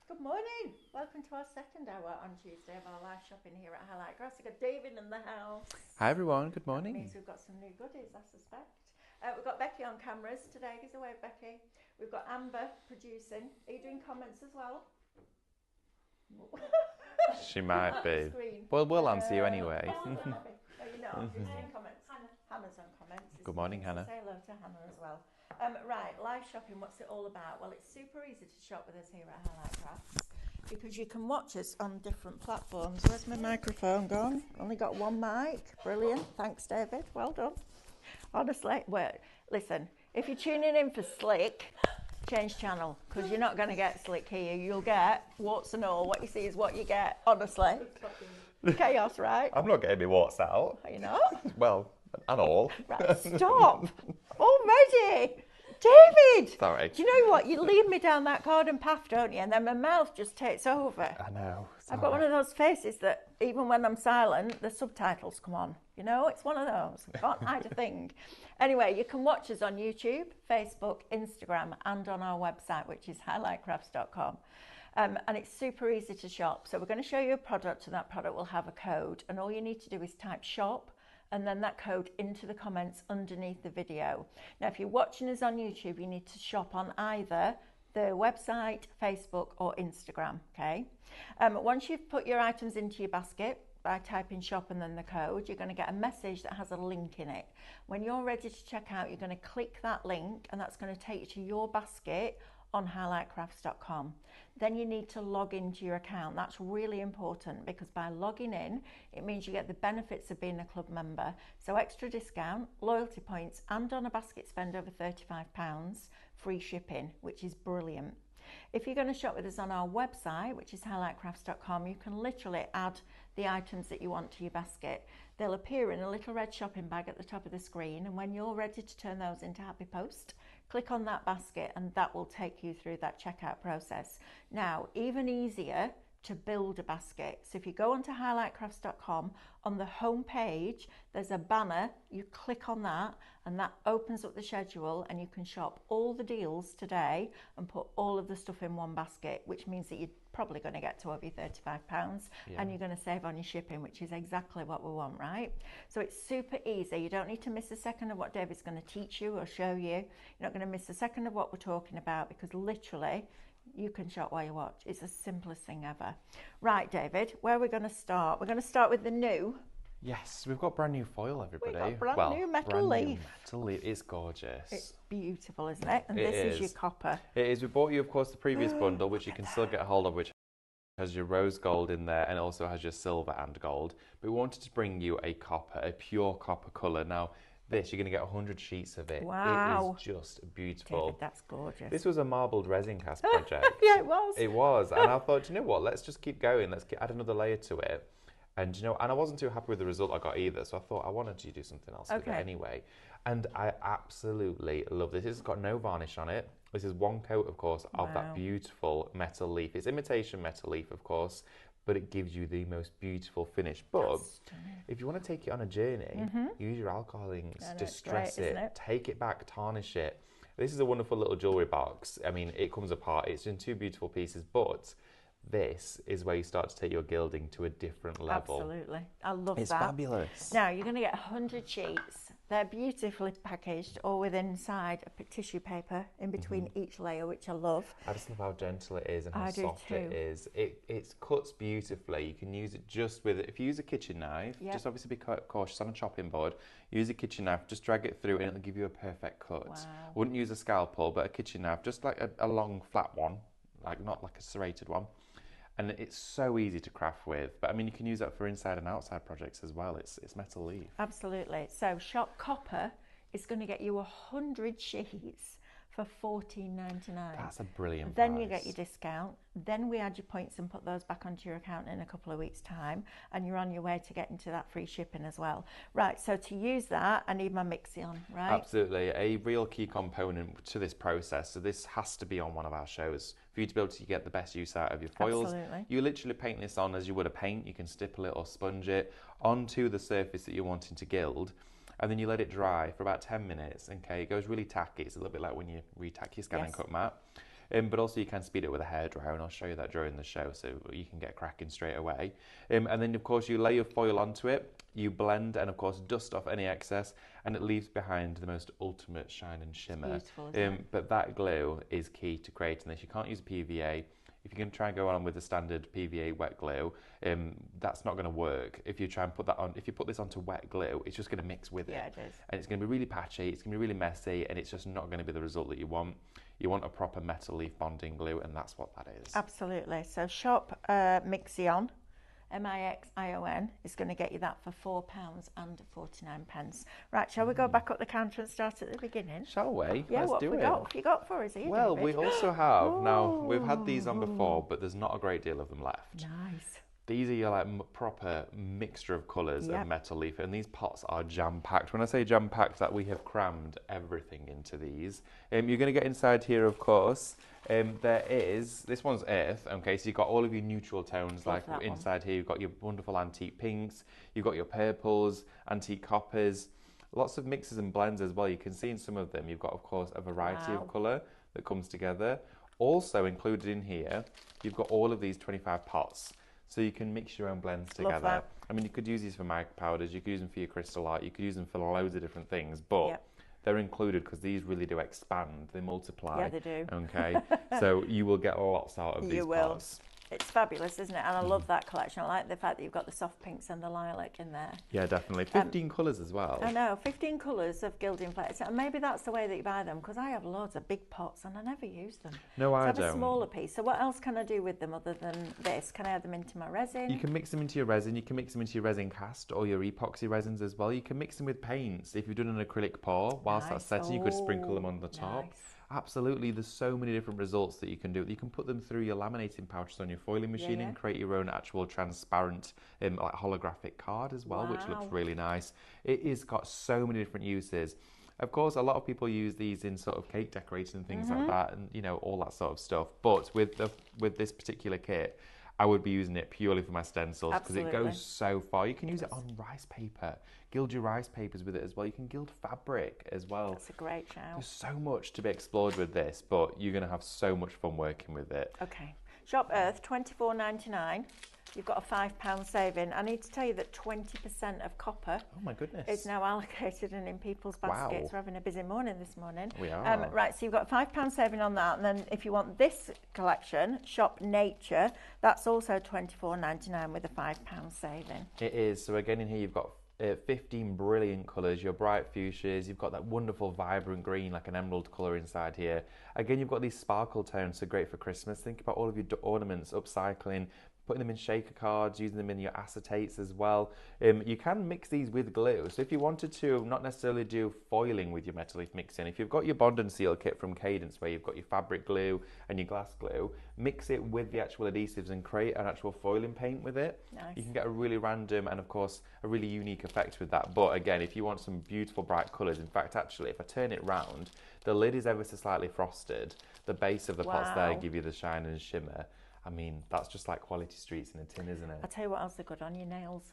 Good morning. Welcome to our second hour on Tuesday of our live shopping here at Highlight Grass. We've got David in the house. Hi everyone, good morning. That means we've got some new goodies, I suspect. We've got Becky on cameras today. Give us a wave, Becky. We've got Amber producing. Are you doing comments as well? She might be. Screen. Well, we'll answer you anyway. No, you're not. Who's doing comments? Hannah's on comments. Good morning, Hannah. Say hello to Hannah as well. Right, live shopping, what's it all about? Well, it's super easy to shop with us here at Highlight Crafts because you can watch us on different platforms. Where's my microphone gone? Only got one mic. Brilliant. Thanks, David. Well done. Honestly, listen, if you're tuning in for Slick, change channel because you're not going to get Slick here. You'll get warts and all. What you see is what you get, honestly. Chaos, right? I'm not getting my warts out. Are you not? Well, and all. Right, stop. Already. David! Sorry. Do you know what? You lead me down that garden path, don't you? And then my mouth just takes over. I know. I've got one of those faces that even when I'm silent, the subtitles come on. You know, it's one of those. I can't hide a thing. Anyway, you can watch us on YouTube, Facebook, Instagram, and on our website, which is highlightcrafts.com. And it's super easy to shop. So we're going to show you a product, and that product will have a code. And all you need to do is type shop and then that code into the comments underneath the video. Now, if you're watching us on YouTube, you need to shop on either the website, Facebook, or Instagram, okay? Once you've put your items into your basket by typing shop and then the code, you're going to get a message that has a link in it. When you're ready to check out, you're going to click that link, and that's going to take you to your basket on highlightcrafts.com. Then you need to log into your account. That's really important because by logging in, it means you get the benefits of being a club member. So extra discount, loyalty points, and on a basket spend over £35, free shipping, which is brilliant. If you're going to shop with us on our website, which is highlightcrafts.com, you can literally add the items that you want to your basket. They'll appear in a little red shopping bag at the top of the screen, and when you're ready to turn those into Happy Post, click on that basket and that will take you through that checkout process. Now, even easier to build a basket. So if you go onto highlightcrafts.com, on the home page, there's a banner, you click on that and that opens up the schedule and you can shop all the deals today and put all of the stuff in one basket, which means that you're probably going to get to over £35 and you're going to save on your shipping, which is exactly what we want, right? So it's super easy. You don't need to miss a second of what David's going to teach you or show you. You're not going to miss a second of what we're talking about because literally you can shop while you watch. It's the simplest thing ever. Right, David, where are we going to start? We're going to start with the new. Yes, we've got brand new foil, everybody. We've got brand new metal leaf. Metal leaf. It's gorgeous. It's beautiful, isn't it? And this is your copper. It is. We bought you, of course, the previous bundle, which you can still get a hold of, which has your rose gold in there and also has your silver and gold. But we wanted to bring you a copper, a pure copper colour. Now, this, you're going to get 100 sheets of it. Wow. It is just beautiful. David, that's gorgeous. This was a marbled resin cast project. Yeah, it was. It was. And I thought, you know what, let's just keep going. Let's add another layer to it. And, you know, and I wasn't too happy with the result I got either. So I thought I wanted to do something else with it anyway. And I absolutely love this. This has got no varnish on it. This is one coat, of course, of that beautiful metal leaf. It's imitation metal leaf, of course, but it gives you the most beautiful finish. But if you want to take it on a journey, use your alcohol inks, distress it, take it back, tarnish it. This is a wonderful little jewellery box. I mean, it comes apart. It's in two beautiful pieces, but this is where you start to take your gilding to a different level. Absolutely. I love that. It's fabulous. Now, you're going to get 100 sheets. They're beautifully packaged, all with inside a tissue paper in between each layer, which I love. I just love how gentle it is and how soft it is. It cuts beautifully. You can use it just with, if you use a kitchen knife, just obviously be cautious on a chopping board. Use a kitchen knife, just drag it through and it'll give you a perfect cut. Wow. Wouldn't use a scalpel, but a kitchen knife, just like a long flat one, like not like a serrated one. And it's so easy to craft with. But I mean, you can use that for inside and outside projects as well. It's metal leaf. Absolutely. So shop copper is going to get you 100 sheets for $14.99. That's a brilliant Then price. you get your discount. Then we add your points and put those back onto your account in a couple of weeks' time. And you're on your way to getting to that free shipping as well. Right, so to use that, I need my mixie on, right? Absolutely. A real key component to this process. So this has to be on one of our shows for you to be able to get the best use out of your foils. Absolutely. You literally paint this on as you would a paint. You can stipple it or sponge it onto the surface that you're wanting to gild. And then you let it dry for about 10 minutes. Okay, it goes really tacky. It's a little bit like when you retack your scan and cut mat. but also you can speed it with a hairdryer, and I'll show you that during the show so you can get cracking straight away. And then of course you lay your foil onto it, you blend and of course dust off any excess, and it leaves behind the most ultimate shine and shimmer. It's beautiful, isn't it? But that glue is key to creating this. You can't use PVA. If you're going to try and go on with the standard PVA wet glue, that's not going to work. If you try and put that on, if you put this onto wet glue, it's just going to mix with it. Yeah, it is. And it's going to be really patchy, it's going to be really messy, and it's just not going to be the result that you want. You want a proper metal leaf bonding glue, and that's what that is. Absolutely. So shop Mixion, Mixion, is going to get you that for £4.49. Right, shall we go back up the counter and start at the beginning? Shall we? Yeah, Let's what do have we it. got? What have you got for us here, Well, David? we also have, now we've had these on before, but there's not a great deal of them left. Nice. These are your proper mixture of colours Yep. of metal leaf, and these pots are jam-packed. When I say jam-packed, that we have crammed everything into these. You're going to get inside here, of course. There is, this one's earth, okay, so you've got all of your neutral tones, Love like that inside here you've got your wonderful antique pinks, you've got your purples, antique coppers, lots of mixes and blends as well. You can see in some of them, you've got, of course, a variety Wow. of colour that comes together. Also included in here, you've got all of these 25 pots. So you can mix your own blends Love together. that. I mean, you could use these for mica powders, you could use them for your crystal art, you could use them for loads of different things, but Yep. they're included because these really do expand, they multiply. Yeah, they do. Okay, so you will get lots out of these You will. pots. It's fabulous, isn't it? And I love that collection. I like the fact that you've got the soft pinks and the lilac in there. Yeah, definitely. 15 colours as well. I know, 15 colours of gilding plates. And maybe that's the way that you buy them, because I have loads of big pots and I never use them. No, So I I have a don't. smaller piece. So what else can I do with them other than this? Can I add them into my resin? You can mix them into your resin, you can mix them into your resin cast or your epoxy resins as well. You can mix them with paints. If you've done an acrylic pour, whilst that's Nice. setting, you could sprinkle them on the top. Nice. Absolutely, there's so many different results that you can do. You can put them through your laminating pouches on your foiling machine yeah. and create your own actual transparent like holographic card as well, which looks Wow. really nice. It has got so many different uses. Of course, a lot of people use these in sort of cake decorating and things like that, and you know, all that sort of stuff. But with this particular kit, I would be using it purely for my stencils because it Absolutely. goes so far. You can use it on rice paper, gild your rice papers with it as well. You can gild fabric as well. That's a great shout. There's so much to be explored with this, but you're going to have so much fun working with it. Okay. Shop Earth, £24.99. You've got a £5 saving. I need to tell you that 20% of copper Oh my goodness. is now allocated and in people's baskets. Wow. We're having a busy morning this morning. We are. Right, so you've got a £5 saving on that. And then if you want this collection, Shop Nature, that's also £24.99 with a £5 saving. It is. So again, in here you've got 15 brilliant colours, your bright fuchsias, you've got that wonderful vibrant green like an emerald colour inside here. Again, you've got these sparkle tones, so great for Christmas. Think about all of your ornaments, upcycling, putting them in shaker cards, using them in your acetates as well. You can mix these with glue. So if you wanted to, not necessarily do foiling with your metal leaf mixing, if you've got your bond and seal kit from Cadence where you've got your fabric glue and your glass glue, mix it with the actual adhesives and create an actual foiling paint with it. Nice. You can get a really random and of course a really unique effect with that. But again, if you want some beautiful bright colours, in fact actually if I turn it round, the lid is ever so slightly frosted. The base of the pots there Wow. give you the shine and shimmer. I mean, that's just like quality streets in a tin, isn't it? I'll tell you what else they're good on, your nails.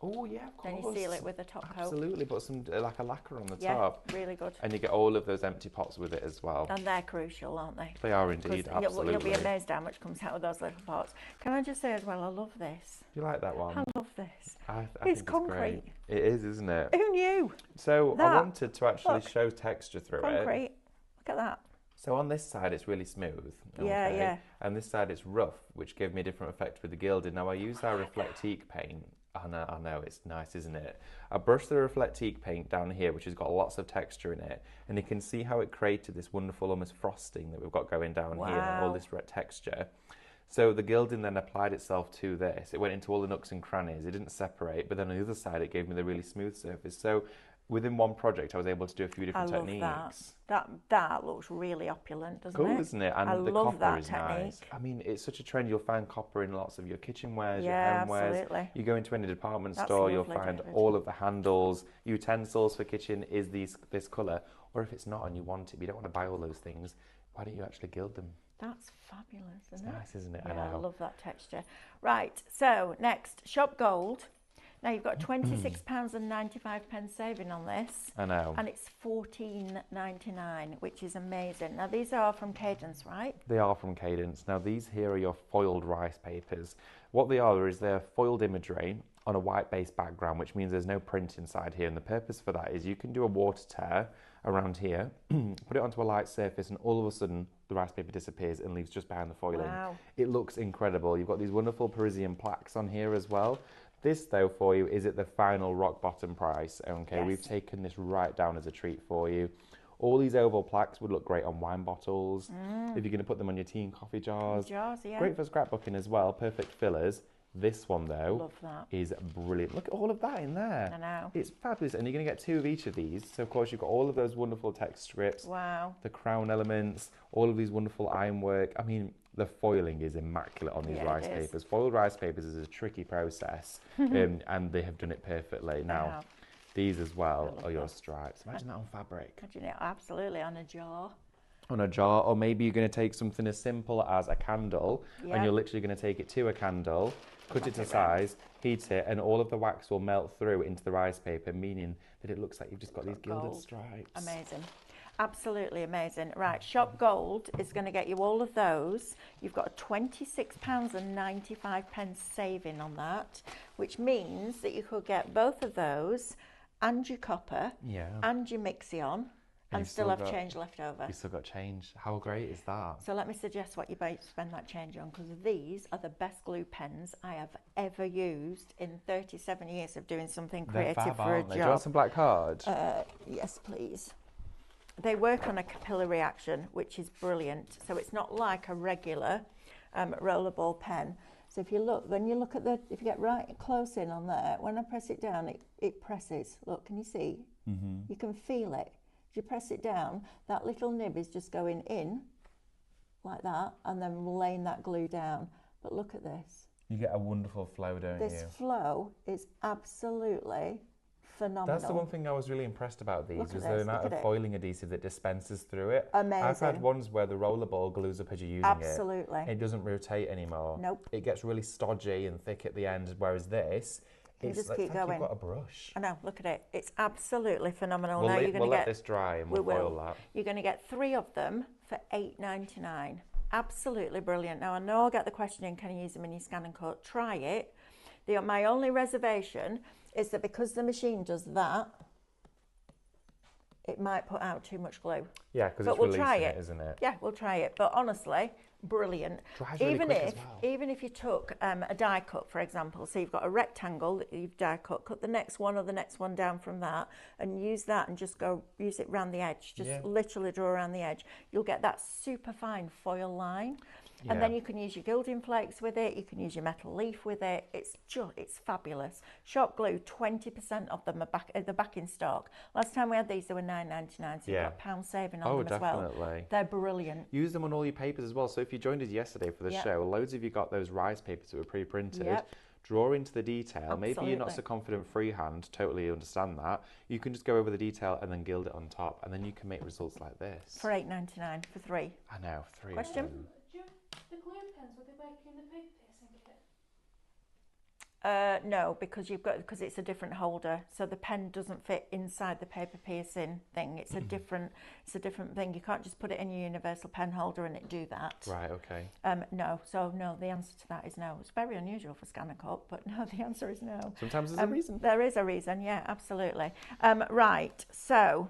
Oh yeah, of course. Then you seal it with a top coat. Absolutely, put some like a lacquer on the Yeah, top. really good. And you get all of those empty pots with it as well. And they're crucial, aren't they? They are indeed, 'Cause absolutely. You'll be amazed how much comes out of those little pots. Can I just say as well, I love this. You like that one? I love this. I It's think concrete. It's great. It is, isn't it? Who knew? So I That- wanted to actually look, show texture through it. Concrete. Look at that. So on this side it's really smooth. Yeah, okay? yeah. And this side it's rough, which gave me a different effect with the gilding. Now I used our Reflectique paint. I know, it's nice, isn't it? I brushed the Reflectique paint down here, which has got lots of texture in it, and you can see how it created this wonderful almost frosting that we've got going down here, all Wow. this red texture. So the gilding then applied itself to this. It went into all the nooks and crannies. It didn't separate, but then on the other side it gave me the really smooth surface. So within one project I was able to do a few I different love techniques. that looks really opulent, doesn't Cool, it? isn't it? And I the love copper that is nice. technique. I mean, it's such a trend. You'll find copper in lots of your kitchenwares, Yeah, your homewares. absolutely. You go into any department That's store, you'll lovely, find David. all of the handles, utensils for kitchen is this colour. Or if it's not and you want it, but you don't want to buy all those things, why don't you actually gild them? That's fabulous, It's isn't it? nice, isn't it? Yeah, I I know. love that texture. Right, so next, Shop Gold. Now you've got £26.95 saving on this. I know. And it's $14.99, which is amazing. Now these are from Cadence, right? They are from Cadence. Now these here are your foiled rice papers. What they are is they're foiled imagery on a white based background, which means there's no print inside here. And the purpose for that is you can do a water tear around here, put it onto a light surface, and all of a sudden the rice paper disappears and leaves just behind the foiling. Wow. It looks incredible. You've got these wonderful Parisian plaques on here as well. This, though, for you is at the final rock bottom price. Okay, Yes. We've taken this right down as a treat for you. All these oval plaques would look great on wine bottles, if you're going to put them on your tea and coffee jars. Jars, yeah. Great for scrapbooking as well, perfect fillers. This one, though, Love that. is brilliant. Look at all of that in there. I know. It's fabulous, and you're going to get 2 of each of these. So, of course, you've got all of those wonderful text strips, Wow. the crown elements, all of these wonderful ironwork. I mean, the foiling is immaculate on these Yeah, rice it is. papers. Foiled rice papers is a tricky process, and they have done it perfectly. Now, have. these as well love are your that. stripes. Imagine that on fabric. Imagine it, absolutely, on a jar. On a jar, or maybe you're going to take something as simple as a candle, Yeah. and you're literally going to take it to a candle, cut it to size, heat it, and all of the wax will melt through into the rice paper, meaning that it looks like you've just got these gilded Gold. stripes. Amazing. Absolutely amazing. Right, Shop Gold is going to get you all of those. You've got a £26.95 saving on that, which means that you could get both of those and your copper Yeah. and your Mixion and you've still still have got- change left over. You've still got change. How great is that? So let me suggest what you might spend that change on, because these are the best glue pens I have ever used in 37 years of doing something They're creative fab, for a aren't they? Do you want job. some black card? Yes, please. They work on a capillary action, which is brilliant. So it's not like a regular rollerball pen. So if you look, when you look at the, if you get right close in on there, when I press it down, it presses. Look, can you see? You can feel it. If you press it down, that little nib is just going in like that and then laying that glue down. But look at this. You get a wonderful flow, don't This flow is absolutely phenomenal. That's the one thing I was really impressed about these, Look at was this, the amount look of at it. foiling adhesive that dispenses through it. Amazing. I've had ones where the rollerball glues up as you're using Absolutely. it. It doesn't rotate anymore. Nope. It gets really stodgy and thick at the end, whereas this, You it's just like, keep it's like going. you've got a brush. I know, look at it. It's absolutely phenomenal. We'll, Now let, you're going we'll to let get this dry and we we'll foil will. that. You're going to get 3 of them for $8.99. Absolutely brilliant. Now I know I'll get the question in, can you use them in your scan and cut? Try it. My only reservation is that because the machine does that, it might put out too much glue. Yeah, because But it's we'll releasing try it, it. isn't it? Yeah, we'll try it. But honestly, brilliant. Dries really quick as well. Even if you took a die cut, for example, so you've got a rectangle that you've die cut the next one or the next one down from that, and use that and just go use it around the edge. Just literally draw around the edge. You'll get that super fine foil line. And then you can use your gilding flakes with it. You can use your metal leaf with it. It's fabulous. Shop Glue, 20% of them are back. They're back in stock. Last time we had these, they were $9.99. So you've got £1 saving on them as well. definitely. They're brilliant. Use them on all your papers as well. So if you joined us yesterday for the show, loads of you got those rice papers that were pre-printed. Yep. Draw into the detail. Maybe you're not Absolutely. so confident freehand, totally understand that. You can just go over the detail and then gild it on top, and then you can make results like this. For $8.99 for 3. I know, 3 Question? of them. The glue pens, would they work in the paper piercing kit? No, because it's a different holder, so the pen doesn't fit inside the paper piercing thing. It's a different thing. You can't just put it in your universal pen holder and it do that. Right, okay. No. So no, the answer to that is no. It's very unusual for Scan and Cut, but no, the answer is no. Sometimes there's a reason. There is a reason, yeah, absolutely. Right, so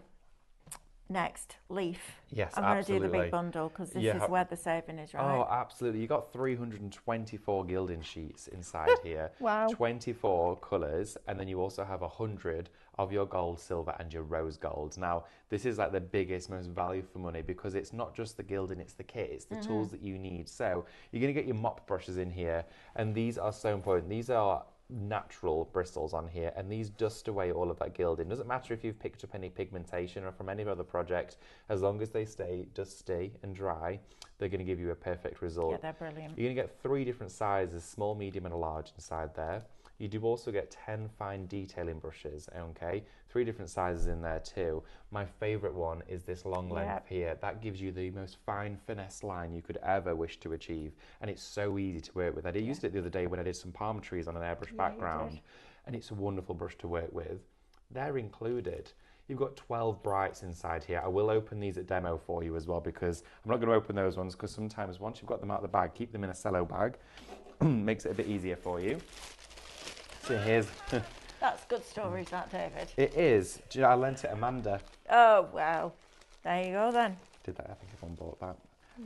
next, leaf. Yes, I'm going to do the absolutely. big bundle because this Yeah. is where the saving is, right? Oh, absolutely. You got 324 gilding sheets inside here. Wow. 24 colours, and then you also have 100 of your gold, silver, and your rose gold. Now, this is like the biggest, most value for money because it's not just the gilding, it's the kit, it's the tools that you need. So you're going to get your mop brushes in here, and these are so important. These are natural bristles on here, and these dust away all of that gilding. Doesn't matter if you've picked up any pigmentation or from any other project, as long as they stay dusty and dry, they're going to give you a perfect result. Yeah, they're brilliant. You're going to get 3 different sizes, small, medium and a large inside there. You do also get 10 fine detailing brushes, okay? 3 different sizes in there too. My favourite one is this long length here. That gives you the most fine finesse line you could ever wish to achieve. And it's so easy to work with. I used it the other day when I did some palm trees on an airbrush background. and it's a wonderful brush to work with. They're included. You've got 12 brights inside here. I will open these at demo for you as well, because I'm not going to open those ones, because sometimes once you've got them out of the bag, keep them in a cello bag. Makes it a bit easier for you. So here's... That's good stories, that, David. It is. Do you know, I lent it Amanda. Oh, well, there you go then. Did that? I think everyone bought that.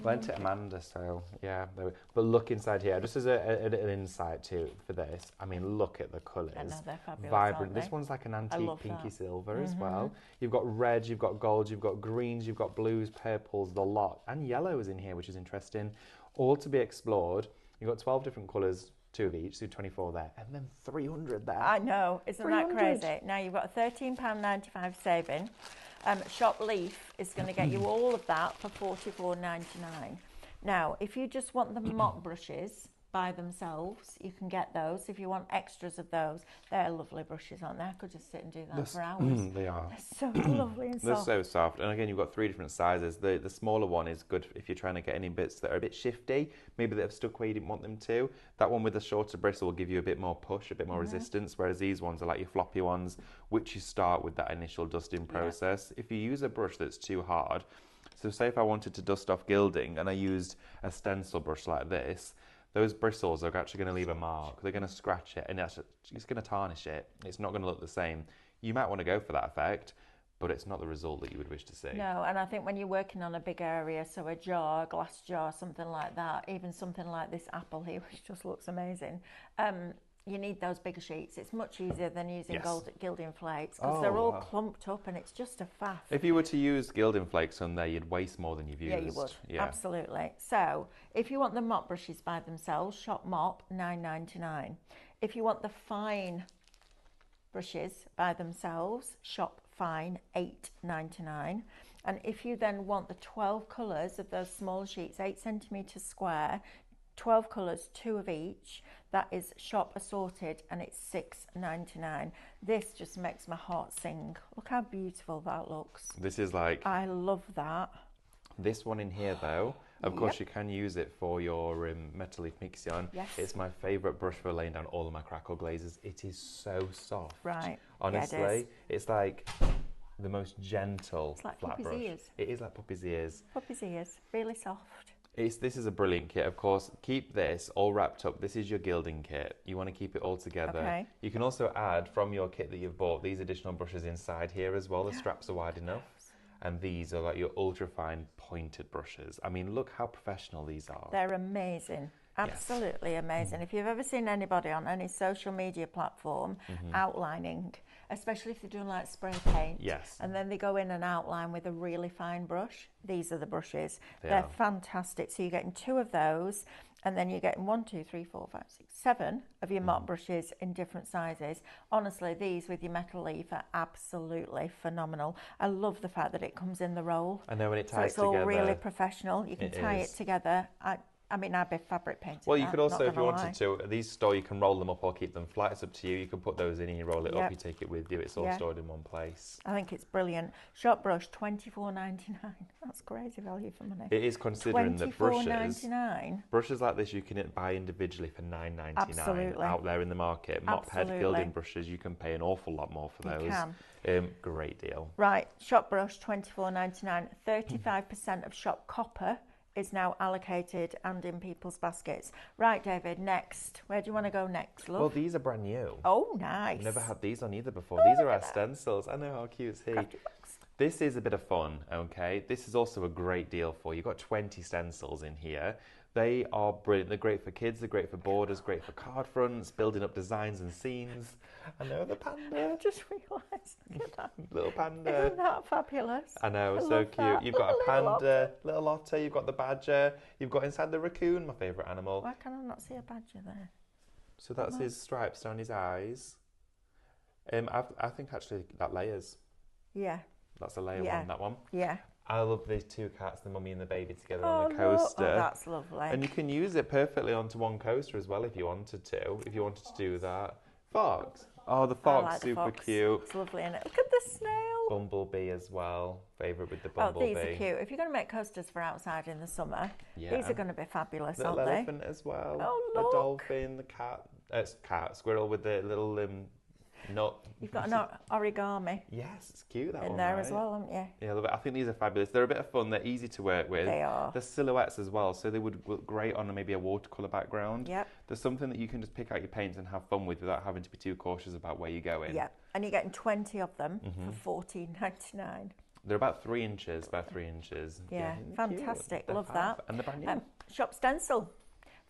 Lent it Amanda, so yeah. But look inside here, just as an insight for this. I mean, look at the colours. I know, they're fabulous, vibrant. aren't they? This one's like an antique pinky that. silver as well. You've got red, you've got gold, you've got greens, you've got blues, purples, the lot, and yellows in here, which is interesting. All to be explored. You've got 12 different colours, 2 of each, so 24 there, and then 300 there. I know, isn't that 300. crazy? Now you've got a £13.95 saving. Shop Leaf is going to get you all of that for $44.99. Now, if you just want the mop brushes by themselves, you can get those. If you want extras of those, they're lovely brushes, aren't they? I could just sit and do that for hours. They are. They're so lovely and They're soft. so soft. And again, you've got 3 different sizes. The smaller one is good if you're trying to get any bits that are a bit shifty, maybe that have stuck where you didn't want them to. That one with the shorter bristle will give you a bit more push, a bit more resistance, whereas these ones are like your floppy ones, which you start with that initial dusting process. If you use a brush that's too hard, so say if I wanted to dust off gilding and I used a stencil brush like this, those bristles are actually going to leave a mark. They're going to scratch it, and it's going to tarnish it. It's not going to look the same. You might want to go for that effect, but it's not the result that you would wish to see. No, and I think when you're working on a big area, so a jar, a glass jar, something like that, even something like this apple here, which just looks amazing, you need those bigger sheets. It's much easier than using gilding flakes, because they're all clumped up and it's just a faff. If you were to use gilding flakes on there, you'd waste more than you've used. Yeah, you would. Yeah. Absolutely. So, if you want the mop brushes by themselves, Shop Mop, $9.99. If you want the fine brushes by themselves, Shop Fine, $8.99. And if you then want the 12 colours of those small sheets, 8 centimetres square, 12 colours, 2 of each, that is Shop Assorted, and it's $6.99. This just makes my heart sing. Look how beautiful that looks. This is like... I love that. This one in here, though, of course you can use it for your metal leaf mixion. Yes. It's my favourite brush for laying down all of my crackle glazes. It is so soft. Right. Honestly, yeah, it is. It's like the most gentle It's like flat puppy's brush. ears. It is like puppy's ears. Puppy's ears, really soft. This is a brilliant kit, of course. Keep this all wrapped up. This is your gilding kit. You want to keep it all together. Okay. You can also add from your kit that you've bought these additional brushes inside here as well. The straps are wide enough. And these are like your ultra fine pointed brushes. I mean, look how professional these are. They're amazing. Absolutely amazing. If you've ever seen anybody on any social media platform outlining, especially if they're doing like spray paint, and then they go in and outline with a really fine brush, these are the brushes. They're fantastic. So you're getting 2 of those, and then you're getting 1, 2, 3, 4, 5, 6, 7 of your mop brushes in different sizes. Honestly, these with your metal leaf are absolutely phenomenal. I love the fact that it comes in the roll. I know, when it ties so it's together. all really professional. You can tie it together. I mean, I'd be fabric painting. Well, you could also, if you wanted to, these store, you can roll them up or keep them flat. It's up to you. You can put those in and you roll it up, you take it with you. It's all stored in one place. I think it's brilliant. Shop brush, $24.99. That's crazy value for money. It is, considering that $24.99. brushes like this you can buy individually for $9.99 out there in the market. Mop head gilding brushes, you can pay an awful lot more for those. You can. Great deal. Right, shop brush, $24.99. 35% of shop copper is now allocated and in people's baskets. Right, David, next. Where do you want to go next, love? Well, these are brand new. Oh, nice. I've never had these on either before. These are our stencils. I know, how cute is he? This is a bit of fun, okay? This is also a great deal for you. You've got 20 stencils in here. They are brilliant. They're great for kids, they're great for borders, great for card fronts, building up designs and scenes. I know, the panda. I just realised, look at that. Little panda. Isn't that fabulous? I know, so cute. That. You've got a panda, little otter, you've got the badger, you've got inside the raccoon, my favourite animal. Why can I not see a badger there? So that's his stripes down his eyes. I think actually that layers. Yeah. That's a layer one, that one. Yeah. I love these 2 cats, the mummy and the baby together on the coaster. Oh, that's lovely. And you can use it perfectly onto one coaster as well if you wanted to. If you wanted to do that. Fox. Oh, the fox, like the super fox. cute. It's lovely, isn't it? Look at the snail. Bumblebee as well. Favourite with the bumblebee. Oh, these are cute. If you're going to make coasters for outside in the summer, these are going to be fabulous, little aren't they? elephant as well. Oh, the look. dolphin, the cat, squirrel with the little You've got an origami Yes, it's cute that in one, there right? as well, haven't you? Yeah, I love it. I think these are fabulous. They're a bit of fun. They're easy to work with. They are. They're silhouettes as well, so they would look great on maybe a watercolour background. Yep. There's something that you can just pick out your paints and have fun with without having to be too cautious about where you're going. Yeah, and you're getting 20 of them for $14.99. They're about 3 inches, Yeah, they're fantastic. cute. Love They're that. fab, and they're brand new. Shop stencil,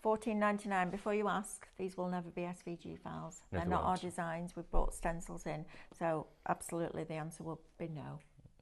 $14.99. Before you ask, these will never be SVG files. No, They're they not our won't. designs. We've brought stencils in, so absolutely the answer will be no.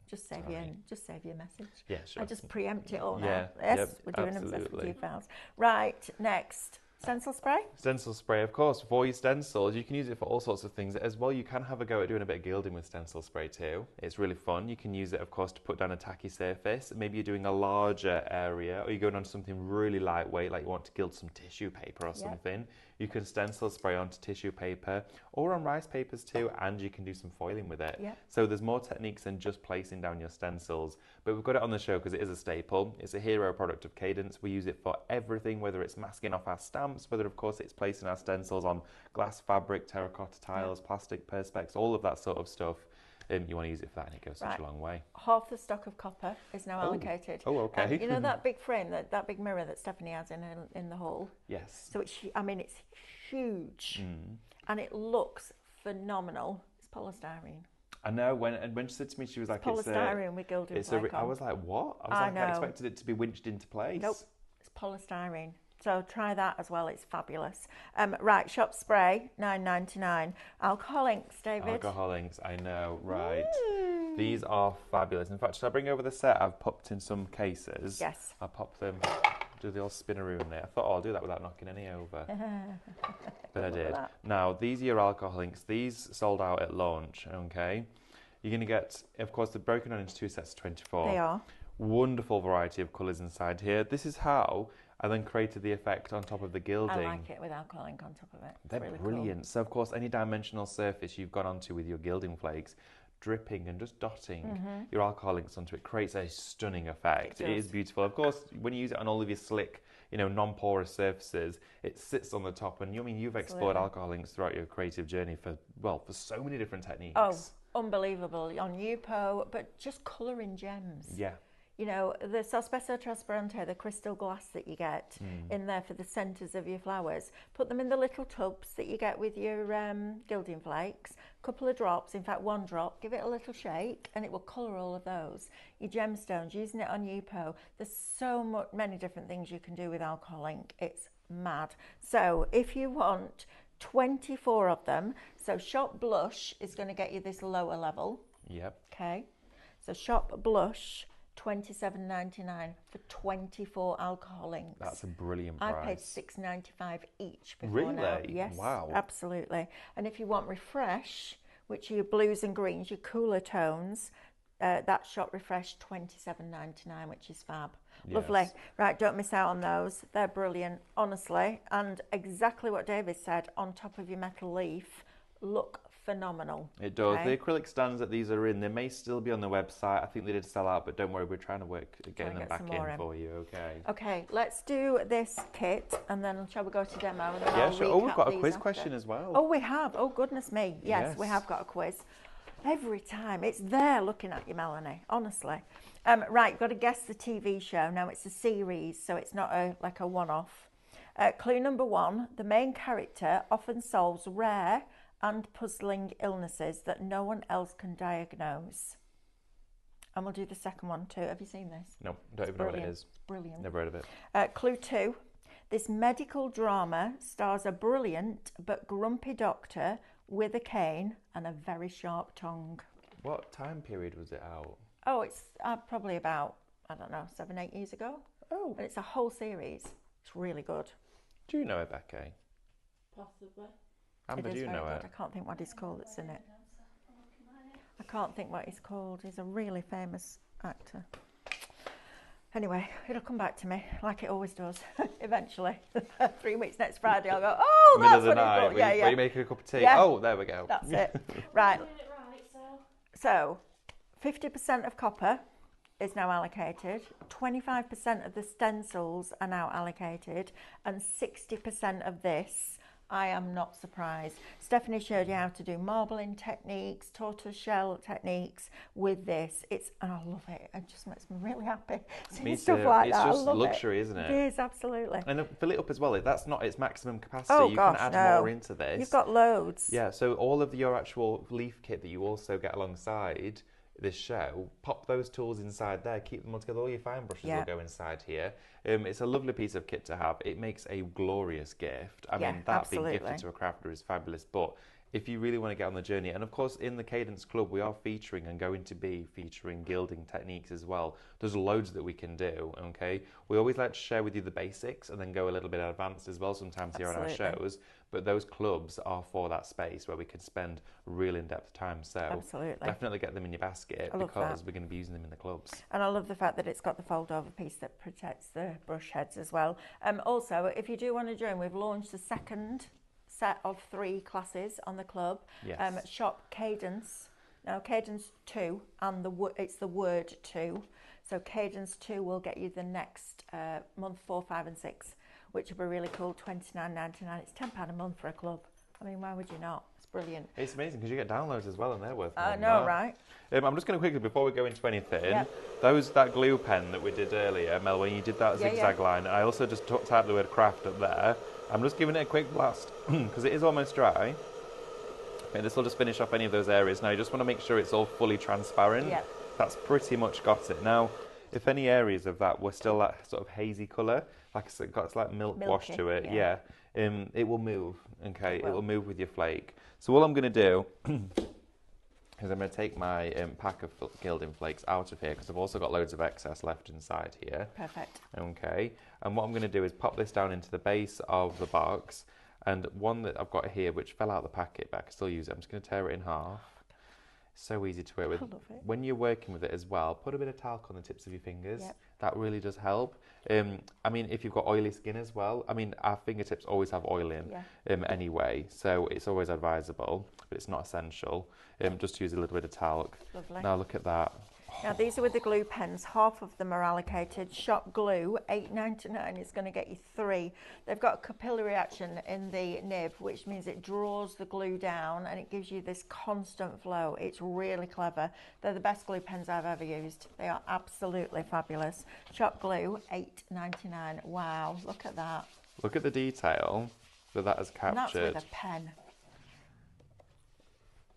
Just save your message. Yeah, sure. I just preempt it all now. Yeah, Yes, yep, we're doing them as absolutely. SVG files. Right, next. Stencil spray? Stencil spray, of course. For your stencils, you can use it for all sorts of things. As well, you can have a go at doing a bit of gilding with stencil spray too. It's really fun. You can use it, of course, to put down a tacky surface. Maybe you're doing a larger area, or you're going on something really lightweight, like you want to gild some tissue paper or something. You can stencil spray onto tissue paper or on rice papers too, and you can do some foiling with it. Yep. So there's more techniques than just placing down your stencils. But we've got it on the show because it is a staple. It's a hero product of Cadence. We use it for everything, whether it's masking off our stamps, whether, of course, it's placing our stencils on glass fabric, terracotta tiles, plastic perspex, all of that sort of stuff. You want to use it for that, and it goes such a long way. Half the stock of copper is now allocated. Oh, okay. You know that big frame, that big mirror that Stephanie has in the hall? Yes. So it's huge, and it looks phenomenal. It's polystyrene. I know, when she said to me, she was like, Polystyrene with gilding flake on. I was like, what? I expected it to be winched into place. Nope, it's polystyrene. So try that as well. It's fabulous. Right, shop spray, $9.99. Alcohol inks, David. Alcohol inks, I know, right. These are fabulous. In fact, should I bring over the set I've popped in some cases? Yes. I'll pop them, do the old spinaroo there. I thought, I'll do that without knocking any over. But I did. Now, these are your alcohol inks. These sold out at launch, okay? You're going to get, of course, they're broken down into 2 sets of 24. They are. Wonderful variety of colours inside here. This is how I then created the effect on top of the gilding. I like it with alcohol ink on top of it. It's They're really brilliant. Cool. So, of course, any dimensional surface you've gone onto with your gilding flakes, dripping and just dotting your alcohol inks onto it creates a stunning effect. It is beautiful. Of course, when you use it on all of your slick, non-porous surfaces, it sits on the top. And you've explored alcohol inks throughout your creative journey for so many different techniques. Oh, unbelievable. On Yupo, but just colouring gems. Yeah. The Sospeso Trasparente, the crystal glass that you get in there for the centres of your flowers, put them in the little tubs that you get with your gilding flakes, couple of drops, in fact 1 drop, give it a little shake and it will colour all of those. Your gemstones, using it on Yupo, there's so many different things you can do with alcohol ink, it's mad. So if you want 24 of them, so Shop Blush is going to get you this lower level. Yep. Okay, so Shop Blush, $27.99 for 24 alcohol inks. That's a brilliant price. I paid $6.95 each before Really? now. Yes, Wow. Absolutely. And if you want Refresh, which are your blues and greens, your cooler tones, that Shop Refresh, $27.99, which is fab. Yes. Lovely. Right, don't miss out on those. They're brilliant, honestly. And exactly what David said, on top of your metal leaf, look phenomenal. It does. Okay? The acrylic stands that these are in, they may still be on the website. I think they did sell out, but don't worry, we're trying to work at getting them back in for you, okay? Okay, let's do this kit and then shall we go to demo? And then Yeah, I'll sure. Oh, we've recap got a these quiz after. question as well. Oh, we have. Oh, goodness me. Yes, we Yes. have got a quiz. Every time. It's there looking at you, Melanie, honestly. Right, you've got to guess the TV show. Now, it's a series, so it's not like a one-off. Clue number 1, the main character often solves rare and puzzling illnesses that no one else can diagnose. And we'll do the second one too. Have you seen this? No, don't even know what it is. It's brilliant. Never heard of it. Clue 2, this medical drama stars a brilliant but grumpy doctor with a cane and a very sharp tongue. What time period was it out? Oh, it's probably about, 7-8 years ago. Oh. And it's a whole series. It's really good. Do you know it, Becky? Possibly. Amber, It do is you very know good. it? I can't think what he's called that's in it. I can't think what he's called. He's a really famous actor. Anyway, it'll come back to me, like it always does, eventually. 3 weeks next Friday, I'll go, oh, Middle that's of the what it's night, called. Yeah, when yeah. you make a cup of tea. Yeah. Oh, there we go. That's it. Right. Doing it right, So, so. 50% of copper is now allocated, 25% of the stencils are now allocated, and 60% of this I am not surprised. Stephanie showed you how to do marbling techniques, tortoiseshell techniques with this. And I love it. It just makes me really happy seeing stuff like that. It's just I love luxury, isn't it? It is, absolutely. And fill it up as well. That's not its maximum capacity. Oh, you gosh, can add more into this. You've got loads. Yeah, so all of your actual leaf kit that you also get alongside this show, pop those tools inside there, keep them all together. All your fine brushes will go inside here. It's a lovely piece of kit to have. It makes a glorious gift. I mean, that being gifted to a crafter is fabulous, but if you really want to get on the journey, and of course in the Cadence Club we are featuring and going to be featuring gilding techniques as well. There's loads that we can do, okay? We always like to share with you the basics and then go a little bit advanced as well sometimes here on our shows, but those clubs are for that space where we can spend real in-depth time. So definitely get them in your basket because we're going to be using them in the clubs. And I love the fact that it's got the fold-over piece that protects the brush heads as well. Also, if you do want to join, we've launched the second set of 3 classes on the club. Shop Cadence. Now Cadence 2, and it's the word 2. So Cadence 2 will get you the next month 4, 5 and 6, which will be really cool. $29.99. It's £10 a month for a club. I mean, why would you not? It's brilliant. It's amazing because you get downloads as well, and they're worth more. I know, right? I'm just going to quickly, before we go into anything, that glue pen that we did earlier, Mel, when you did that zigzag line, I also just typed the word craft up there. I'm just giving it a quick blast because it is almost dry. Okay, this will just finish off any of those areas. Now you just want to make sure it's all fully transparent. That's pretty much got it. Now, if any areas of that were still that sort of hazy colour, like I said, got like milk wash to it, it will move. Okay, it will move with your flake. So all I'm going to do is I'm going to take my pack of gilding flakes out of here because I've also got loads of excess left inside here. Perfect. Okay, and what I'm going to do is pop this down into the base of the box, and one that I've got here which fell out of the packet but I can still use it, I'm just going to tear it in half. So easy to work with. When you're working with it as well, put a bit of talc on the tips of your fingers. That really does help. I mean, if you've got oily skin as well, I mean, our fingertips always have oil in anyway, so it's always advisable, but it's not essential. Just to use a little bit of talc. Lovely. Now look at that. Now these are with the glue pens. Half of them are allocated. Shop Glue, $8.99 is going to get you 3. They've got a capillary action in the nib, which means it draws the glue down and it gives you this constant flow. It's really clever. They're the best glue pens I've ever used. They are absolutely fabulous. Shop Glue, $8.99. Wow, look at that. Look at the detail that has captured. And that's with a pen.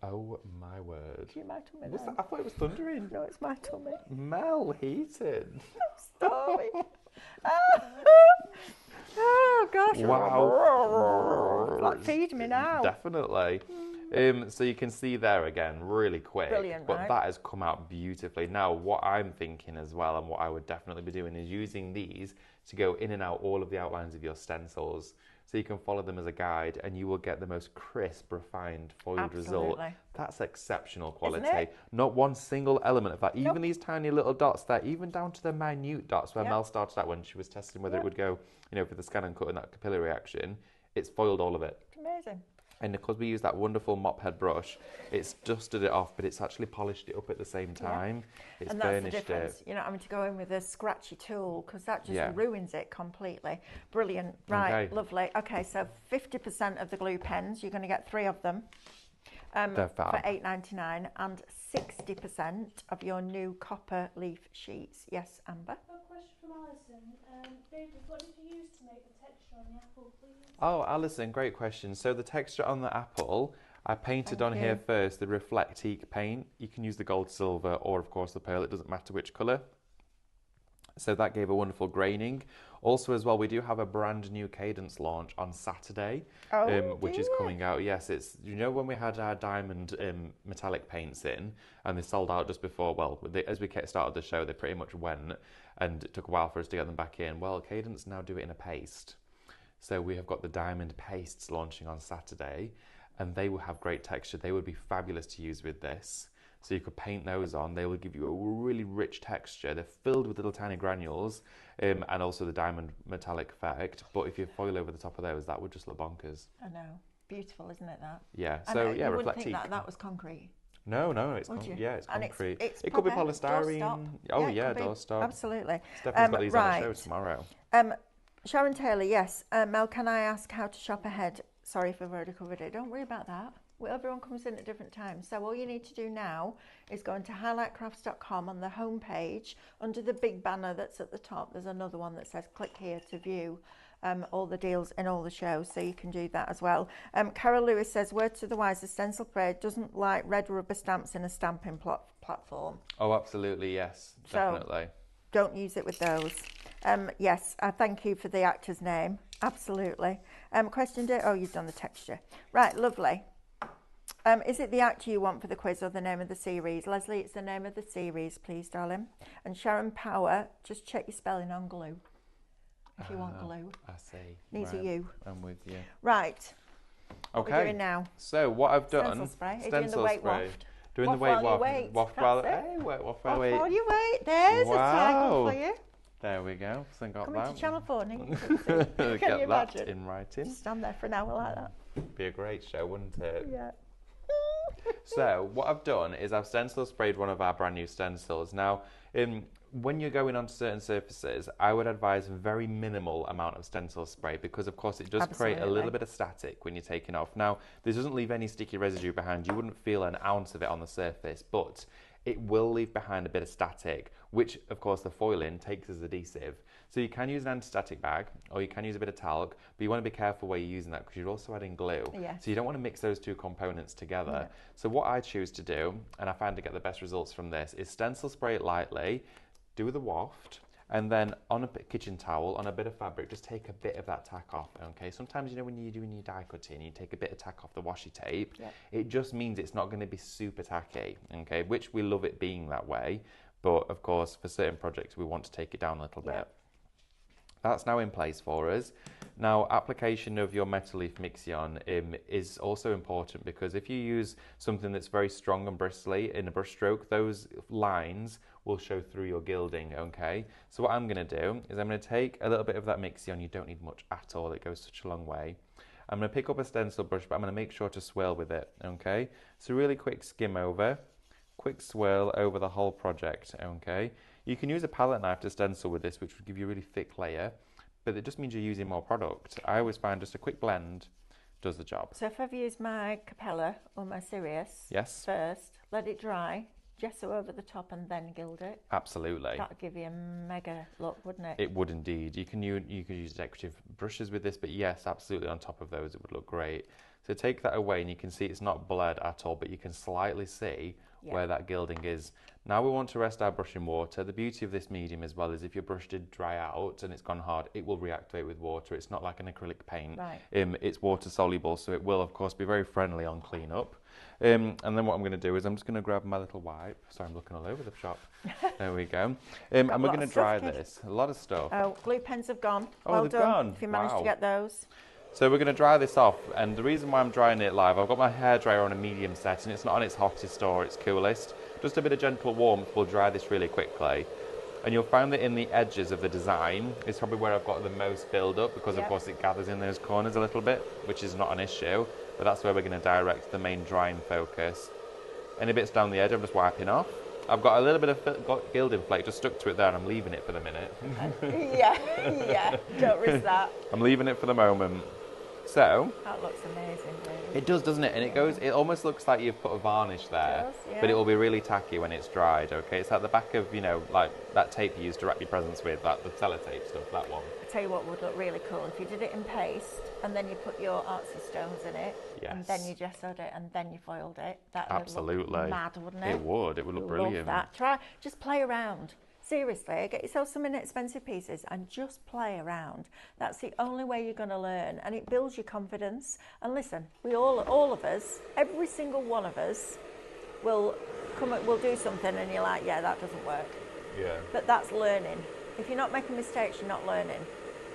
Oh my word. Do you my tummy What's that? I thought it was thundering. No, it's my tummy. Mel, heated. Stop it. Oh gosh. Wow. Like, feed me now. Definitely. So you can see there again, really quick. Brilliant, but that has come out beautifully. Now, what I'm thinking as well, and what I would definitely be doing, is using these to go in and out all of the outlines of your stencils. So you can follow them as a guide and you will get the most crisp, refined, foiled result. That's exceptional quality. Not one single element of that. Even these tiny little dots there, even down to the minute dots where Mel started out when she was testing whether it would go, you know, for the scan and cut and that capillary action, it's foiled all of it. It's amazing. And because we use that wonderful mop head brush, it's dusted it off, but it's actually polished it up at the same time. It's and that's burnished the difference. it. You're not having to go in with a scratchy tool because that just ruins it completely. Brilliant. Right, lovely. Okay, so 50% of the glue pens, you're going to get 3 of them for $8.99, and 60% of your new copper leaf sheets. Yes, Amber? A question from Alison. David, what did you use to make the texture on the apple, please? Oh, Alison, great question. So the texture on the apple, I painted on here first the Reflectique paint. You can use the gold, silver, or of course the pearl. It doesn't matter which colour. So that gave a wonderful graining. Also as well, we do have a brand new Cadence launch on Saturday, which is coming out. Yes, it's, you know, when we had our diamond metallic paints in and they sold out just before, well, as we started the show, they pretty much went, and it took a while for us to get them back in. Well, Cadence now do it in a paste. So we have got the diamond pastes launching on Saturday, and they will have great texture. They would be fabulous to use with this. So you could paint those on. They will give you a really rich texture. They're filled with little tiny granules, and also the diamond metallic effect. But if you foil over the top of those, that would just look bonkers. I know. Beautiful, isn't it, that? Yeah. So and, yeah, you wouldn't think Reflectique. that was concrete. No, it's it's concrete. It's it could be proper polystyrene. doorstop. Oh yeah, doorstop. Absolutely. Stephanie's got these on the show tomorrow. Sharon Taylor, yes. Mel, can I ask how to shop ahead? Sorry if I've already covered it. Don't worry about that. Well, everyone comes in at different times. So all you need to do now is go into highlightcrafts.com on the home page. Under the big banner that's at the top, there's another one that says click here to view all the deals in all the shows, so you can do that as well. Carol Lewis says, word to the wise, the stencil spray doesn't like red rubber stamps in a stamping platform. Oh, absolutely, yes, definitely. So don't use it with those. Yes, I thank you for the actor's name. Absolutely. Question day. Oh, you've done the texture. Right, lovely. Is it the actor you want for the quiz or the name of the series? Leslie, it's the name of the series, please, darling. And Sharon Power, just check your spelling on glue. If you want glue. I see. These are you. I'm with you. Right. What Okay. we're doing now. So what I've done. Stencil spray. Are you Stencil doing the weight spray. waft? Doing the Waft weight while you waft. wait. Waft That's while it. hey, waft while Waft wait. while you wait. There's a title for you. There we go. So I got Coming that. to Channel 4, Nick. Get Can you that imagine? in writing. Just stand there for an hour like that. Be a great show, wouldn't it? Yeah. So what I've done is I've stencil sprayed one of our brand new stencils. Now, when you're going onto certain surfaces, I would advise very minimal amount of stencil spray because, of course, it does create a little bit of static when you're taking off. Now, this doesn't leave any sticky residue behind. You wouldn't feel an ounce of it on the surface, but it will leave behind a bit of static, which, of course, the foiling takes as adhesive. So you can use an anti-static bag or you can use a bit of talc, but you want to be careful where you're using that because you're also adding glue. Yes. So you don't want to mix those two components together. Yeah. So what I choose to do, and I find to get the best results from this, is stencil spray it lightly, do the waft, and then on a kitchen towel, on a bit of fabric, just take a bit of that tack off, okay? Sometimes, you know, when you're doing your die cutting, you take a bit of tack off the washi tape. Yeah. It just means it's not going to be super tacky, okay? Which we love it being that way, but of course, for certain projects, we want to take it down a little bit. That's now in place for us. Now, application of your metal leaf Mixion is also important because if you use something that's very strong and bristly in a brush stroke, those lines will show through your gilding, okay? So what I'm gonna do is I'm gonna take a little bit of that Mixion. You don't need much at all, it goes such a long way. I'm gonna pick up a stencil brush, but I'm gonna make sure to swirl with it, okay? So really quick skim over, quick swirl over the whole project, okay? You can use a palette knife to stencil with this, which would give you a really thick layer, but it just means you're using more product. I always find just a quick blend does the job. So if I've used my Capella or my Sirius first, let it dry, gesso over the top and then gild it. Absolutely. That would give you a mega look, wouldn't it? It would indeed. You could use decorative brushes with this, but yes, absolutely on top of those it would look great. So take that away and you can see it's not blurred at all, but you can slightly see where that gilding is. Now we want to rest our brush in water. The beauty of this medium as well is if your brush did dry out and it's gone hard, it will reactivate with water. It's not like an acrylic paint. Right. It's water soluble, so it will of course be very friendly on cleanup. And then what I'm going to do is I'm just going to grab my little wipe. Sorry, I'm looking all over the shop. There we go. And we're going to dry this. A lot of stuff. Oh, glue pens have gone. Oh, well they've done, gone. if you managed to get those. So we're going to dry this off, and the reason why I'm drying it live, I've got my hairdryer on a medium setting. It's not on its hottest or its coolest. Just a bit of gentle warmth will dry this really quickly. And you'll find that in the edges of the design is probably where I've got the most build up because of course it gathers in those corners a little bit, which is not an issue, but that's where we're going to direct the main drying focus. Any bits down the edge I'm just wiping off. I've got a little bit of gilding flake just stuck to it there and I'm leaving it for the minute. yeah, don't risk that. I'm leaving it for the moment. So that looks amazing, really. It does, doesn't it? And it almost looks like you've put a varnish there, but it will be really tacky when it's dried, okay? It's at the back of, you know, like that tape you used to wrap your presents with, like the sellotape stuff, that one. I tell you what would look really cool, if you did it in paste and then you put your artsy stones in it, and then you gessoed it and then you foiled it, that would look mad, wouldn't it? It would look brilliant. Love that. Just play around. Seriously, get yourself some inexpensive pieces and just play around. That's the only way you're going to learn, and it builds your confidence. And listen, we all of us, every single one of us, will do something, and you're like, yeah, that doesn't work. Yeah. But that's learning. If you're not making mistakes, you're not learning.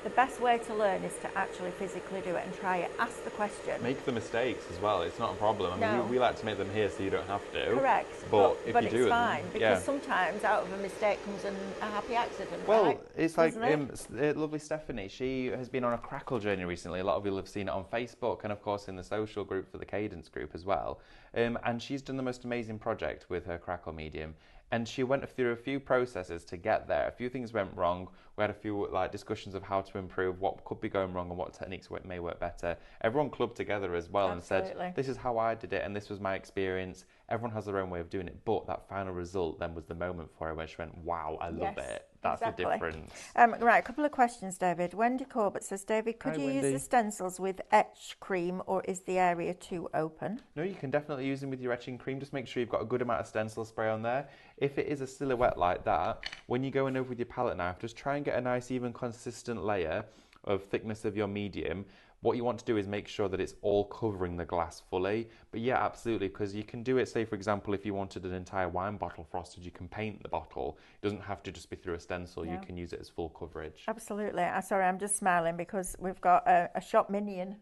The best way to learn is to actually physically do it and try it. Ask the question. Make the mistakes as well. It's not a problem. I mean, we like to make them here so you don't have to. Correct. But if you it's do fine because sometimes out of a mistake comes a happy accident. Well, right? it's like lovely Stephanie. She has been on a crackle journey recently. A lot of you have seen it on Facebook and, of course, in the social group for the Cadence group as well. And she's done the most amazing project with her crackle medium. And she went through a few processes to get there. A few things went wrong. We had a few discussions of how to improve, what could be going wrong and what techniques may work better. Everyone clubbed together as well. Absolutely. And said, this is how I did it and this was my experience. Everyone has their own way of doing it. But that final result then was the moment for her where she went, wow, I love it. That's exactly. the difference. Right, a couple of questions, David. Wendy Corbett says, David, could you use the stencils with etch cream or is the area too open? No, you can definitely use them with your etching cream. Just make sure you've got a good amount of stencil spray on there. If it is a silhouette like that, when you go in over with your palette knife, just try and get a nice, even, consistent layer of thickness of your medium. What you want to do is make sure that it's all covering the glass fully. But yeah, absolutely, because you can do it, say, for example, if you wanted an entire wine bottle frosted, you can paint the bottle. It doesn't have to just be through a stencil. No. You can use it as full coverage. Absolutely. Sorry, I'm just smiling because we've got a shop minion.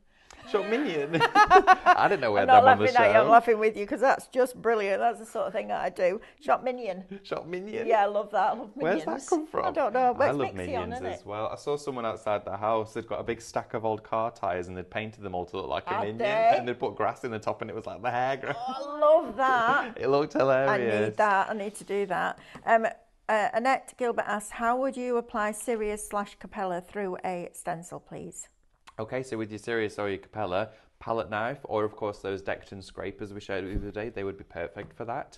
Shop minion? I didn't know we had them on the show. I'm not laughing at you, I'm laughing with you because that's just brilliant. That's the sort of thing that I do. Shop minion. Shop minion? Yeah, I love that. I love minions. Where's that come from? I don't know. I love minions as well. I saw someone outside the house. They'd got a big stack of old car tyres and they'd painted them all to look like a minion. And they'd put grass in the top and it was like the hair grass. Oh, I love that. It looked hilarious. I need that. I need to do that. Annette Gilbert asks, how would you apply Sirius/Capella through a stencil, please? Okay, so with your Sirius or your Capella, palette knife, or of course those Decton scrapers we showed you the other day, they would be perfect for that.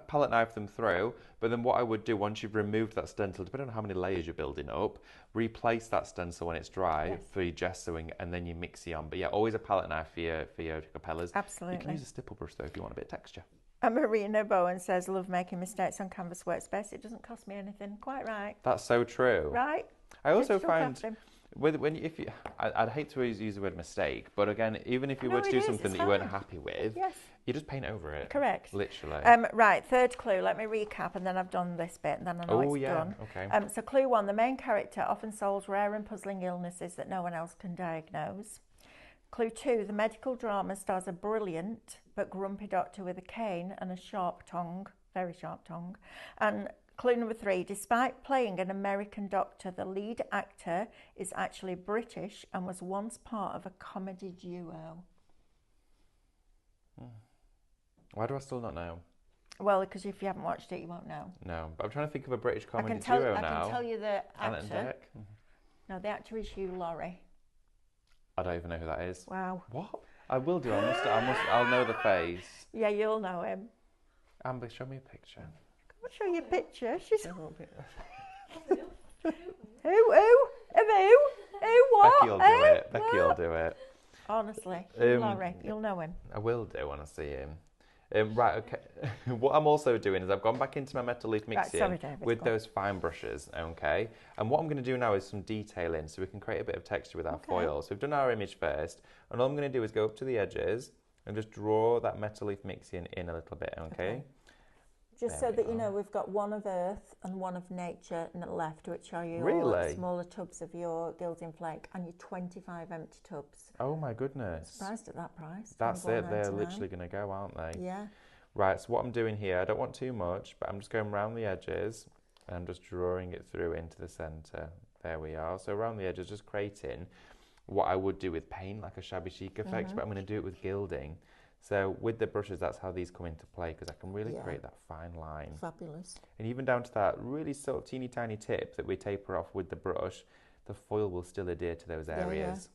Palette knife them through, but then what I would do once you've removed that stencil, depending on how many layers you're building up, replace that stencil when it's dry for your gessoing and then you mix it on. But yeah, always a palette knife for your Capellas. Absolutely. You can use a stipple brush though if you want a bit of texture. And Marina Bowen says, love making mistakes on canvas workspace. It doesn't cost me anything. Quite right. That's so true. Right. I also find... I'd hate to use the word mistake, but again, even if you were to do something that you weren't happy with, you just paint over it. Correct. Literally. Right, third clue. Let me recap, and then I've done this bit, and then I know it's done. Okay. So clue 1, the main character often solves rare and puzzling illnesses that no one else can diagnose. Clue 2, the medical drama stars a brilliant but grumpy doctor with a cane and a sharp tongue, very sharp tongue. And clue number 3, despite playing an American doctor, the lead actor is actually British and was once part of a comedy duo. Why do I still not know? Well, because if you haven't watched it, you won't know. No, but I'm trying to think of a British comedy duo now. I can tell you the actor. Deck? No, the actor is Hugh Laurie. I don't even know who that is. Wow. What? I will do. I'll know the face. Yeah, you'll know him. Amber, show me a picture. I'll show you a picture. She's... Who? What? Becky will do it. Becky will do it. Honestly, Laurie, you'll know him. I will do when I see him. Right, okay. What I'm also doing is I've gone back into my metal leaf mixing with those fine brushes, okay? And what I'm going to do now is some detailing so we can create a bit of texture with our foil. So we've done our image first, and all I'm going to do is go up to the edges and just draw that metal leaf mixing in a little bit, okay? Just so that you know, we've got one of earth and one of nature on the left, which are your smaller tubs of your gilding flake and your 25 empty tubs. Oh my goodness. Surprised at that price. That's it, they're literally going to go, aren't they? Yeah. Right, so what I'm doing here, I don't want too much, but I'm just going around the edges and I'm just drawing it through into the centre. There we are. So around the edges, just creating what I would do with paint, like a shabby chic effect, but I'm going to do it with gilding. So with the brushes, that's how these come into play, because I can really create that fine line. Fabulous. And even down to that really sort of teeny tiny tip that we taper off with the brush, the foil will still adhere to those areas.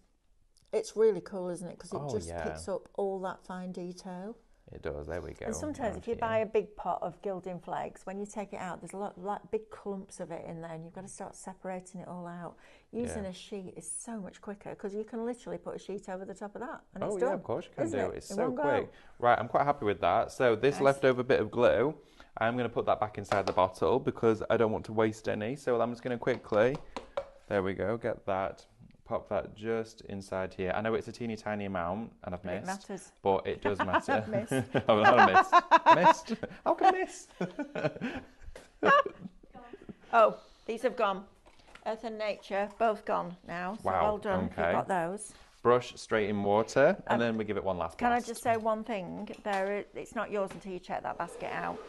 Yeah. It's really cool, isn't it? Because it just picks up all that fine detail. It does, there we go. And sometimes if you buy a big pot of gilding flakes, when you take it out, there's a lot like big clumps of it in there and you've got to start separating it all out. Using a sheet is so much quicker because you can literally put a sheet over the top of that and it's done. Oh yeah, of course you can do. It's so quick. Go. Right, I'm quite happy with that. So this leftover bit of glue, I'm going to put that back inside the bottle because I don't want to waste any. So I'm just going to quickly, there we go, get that. Pop that just inside here. I know it's a teeny tiny amount and I've missed. It matters. But it does matter. Missed. Oh, not a miss. Missed. How can I miss? Oh, these have gone. Earth and nature, both gone now. So well done. Okay. You've got those. Brush straight in water and then we give it one last Can blast. I just say one thing? It's not yours until you check that basket out.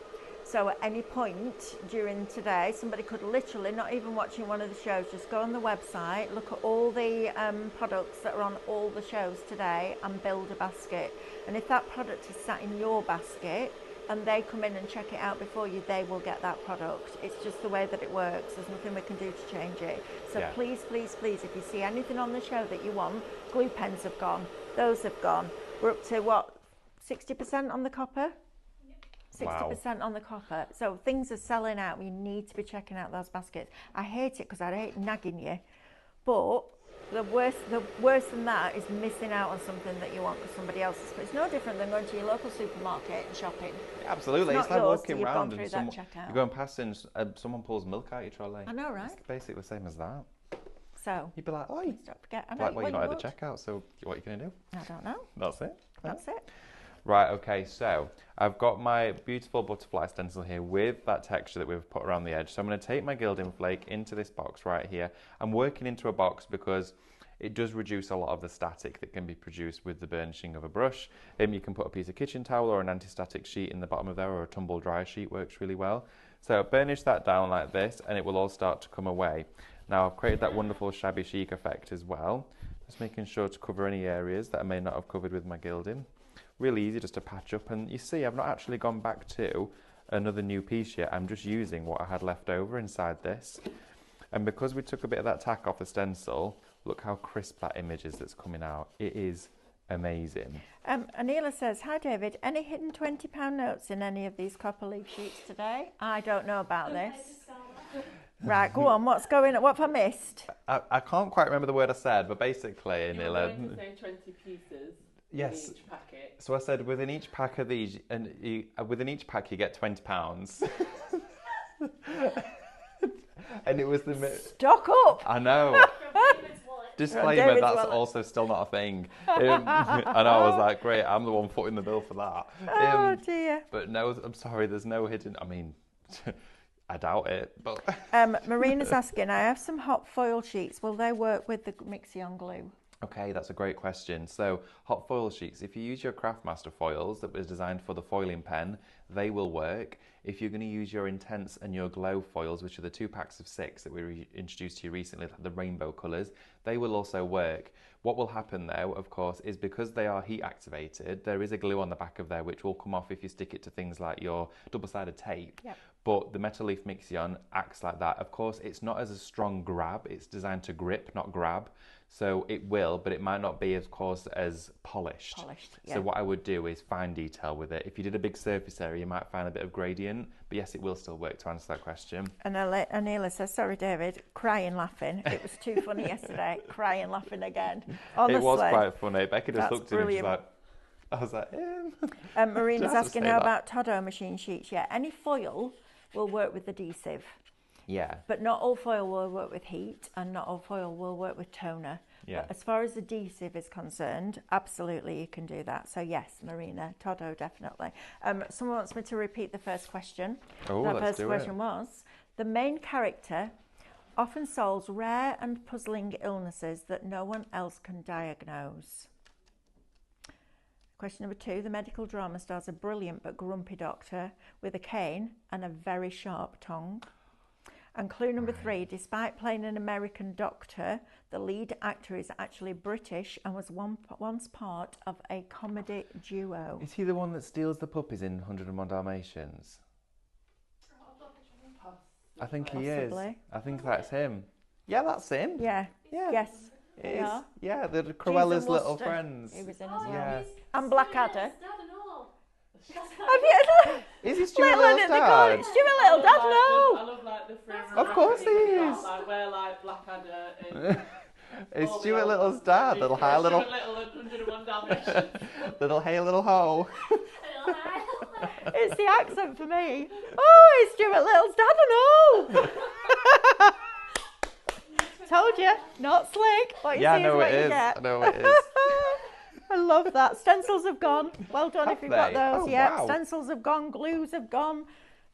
So at any point during today, somebody could literally, not even watching one of the shows, just go on the website, look at all the products that are on all the shows today and build a basket. And if that product is sat in your basket, and they come in and check it out before you, they will get that product. It's just the way that it works. There's nothing we can do to change it. So please, please, please, if you see anything on the show that you want, glue pens have gone. Those have gone. We're up to what, 60% on the copper? 60% on the copper. So things are selling out. We need to be checking out those baskets. I hate it because I hate nagging you, but the worst than that is missing out on something that you want because somebody else is. It's no different than going to your local supermarket and shopping. Absolutely, it's like walking around and you're going past and someone pulls milk out your trolley. I know, right? It's basically the same as that. So you'd be like, oh, don't forget. like, well, you're not at the checkout, so what are you going to do? I don't know. That's it. That's it. Right, okay, so I've got my beautiful butterfly stencil here with that texture that we've put around the edge. So I'm going to take my gilding flake into this box right here. I'm working into a box because it does reduce a lot of the static that can be produced with the burnishing of a brush. You can put a piece of kitchen towel or an anti-static sheet in the bottom of there, or a tumble dry sheet works really well. So burnish that down like this and it will all start to come away. Now I've created that wonderful shabby chic effect as well. Just making sure to cover any areas that I may not have covered with my gilding. Really easy just to patch up, and you see I've not actually gone back to another new piece yet. I'm just using what I had left over inside this. And because we took a bit of that tack off the stencil, look how crisp that image is that's coming out. It is amazing. Anila says, hi David, any hidden £20 notes in any of these copper leaf sheets today? I don't know about this. Right, go on, what's going on? What have I missed? I can't quite remember the word I said, but basically, Anila... You were going to say 20 pieces. Yes. In each packet. So I said within each pack of these, and within each pack you get £20. And it was the... Stock up! I know. Disclaimer, that's wallet. Also still not a thing. I know, I was like, great, I'm the one footing the bill for that. Oh dear. But no, I'm sorry, there's no hidden... I mean, I doubt it, but... Marina's asking, I have some hot foil sheets. Will they work with the Mixion glue? Okay, that's a great question. So, hot foil sheets, if you use your Craftmaster foils that was designed for the foiling pen, they will work. If you're going to use your Intense and your Glow foils, which are the 2 packs of 6 that we introduced to you recently, the rainbow colours, they will also work. What will happen though, of course, is because they are heat activated, there is a glue on the back of there which will come off if you stick it to things like your double-sided tape. Yep. But the Metal Leaf Mixion acts like that. Of course, it's not as a strong grab, it's designed to grip, not grab. So it will, but it might not be, of course, as polished. Yeah. So what I would do is fine detail with it. If you did a big surface area, you might find a bit of gradient. But yes, it will still work to answer that question. And Anila says, sorry, David, crying laughing. It was too funny yesterday. Crying laughing again. Honestly, it was quite funny. Becca just looked at me and she's like, I was like, Marina's asking how about Todo machine sheets. Yeah, any foil will work with adhesive. Yeah. But not all foil will work with heat and not all foil will work with toner. Yeah. But as far as adhesive is concerned, absolutely you can do that. So yes, Marina, Todo definitely. Someone wants me to repeat the first question. Oh, the let's first do question it. was, the main character often solves rare and puzzling illnesses that no one else can diagnose. Question number 2, the medical drama stars a brilliant but grumpy doctor with a cane and a very sharp tongue. And clue number 3, despite playing an American doctor, the lead actor is actually British and was once part of a comedy duo. Is he the one that steals the puppies in 101 Dalmatians? I think he is. I think that's him. Yeah, that's him. Yeah. Yeah. Yes. It is. Yeah, the Cruella's little friends. He was in as well. Yeah. And Blackadder. Have you? Is he Stuart Little's dad? Stuart Little Dad, no. I love like the frame. Of course he is. Like where like Blackadder and It's Stuart Little's dad. Little high, little. Stuart Little and 101 Dalmatians. Little hey, little ho. It's the accent for me. Oh, it's Stuart Little's dad, I know. Told you, not slick. What you Yeah, I see know is what it you is. get. I know it is. I love that. Stencils have gone. Well done Have if you've got they? those. Oh, Yeah, wow. stencils have gone, glues have gone.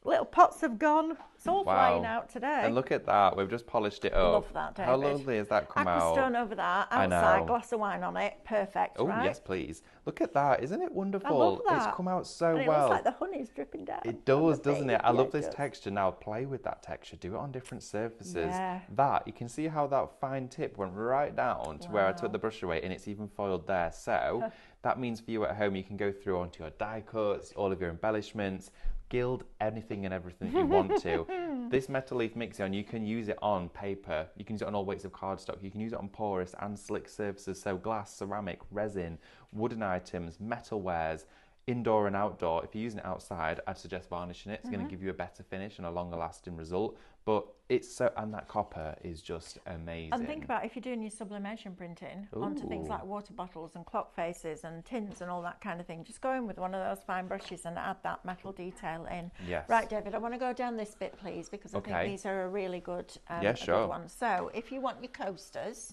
Little pots have gone. It's all Wow. flying out today. And look at that. We've just polished it up. Love that, David. How lovely has that come out? Aquastone over that, I outside, know. glass of wine on it. Perfect, Oh, right? yes, please. Look at that. Isn't it wonderful? I love that. It's come out so And it well. looks like the honey's dripping down. It on does, the doesn't thing. it? I Yeah, love this does. texture now. Play with that texture. Do it on different surfaces. Yeah. That, you can see how that fine tip went right down to where I took Wow. the brush away, and it's even foiled there. So that means for you at home, you can go through onto your die cuts, all of your embellishments, gild anything and everything that you want to. This metal leaf mixing, you can use it on paper. You can use it on all weights of cardstock. You can use it on porous and slick surfaces. So glass, ceramic, resin, wooden items, metalwares, indoor and outdoor. If you're using it outside, I'd suggest varnishing it. It's going to give you a better finish and a longer lasting result. But it's so, and that copper is just amazing. And think about if you're doing your sublimation printing onto things like water bottles and clock faces and tins and all that kind of thing, just go in with one of those fine brushes and add that metal detail in. Yes. Right, David, I want to go down this bit, please, because I think these are a really good, Yeah, a sure. good one. So if you want your coasters,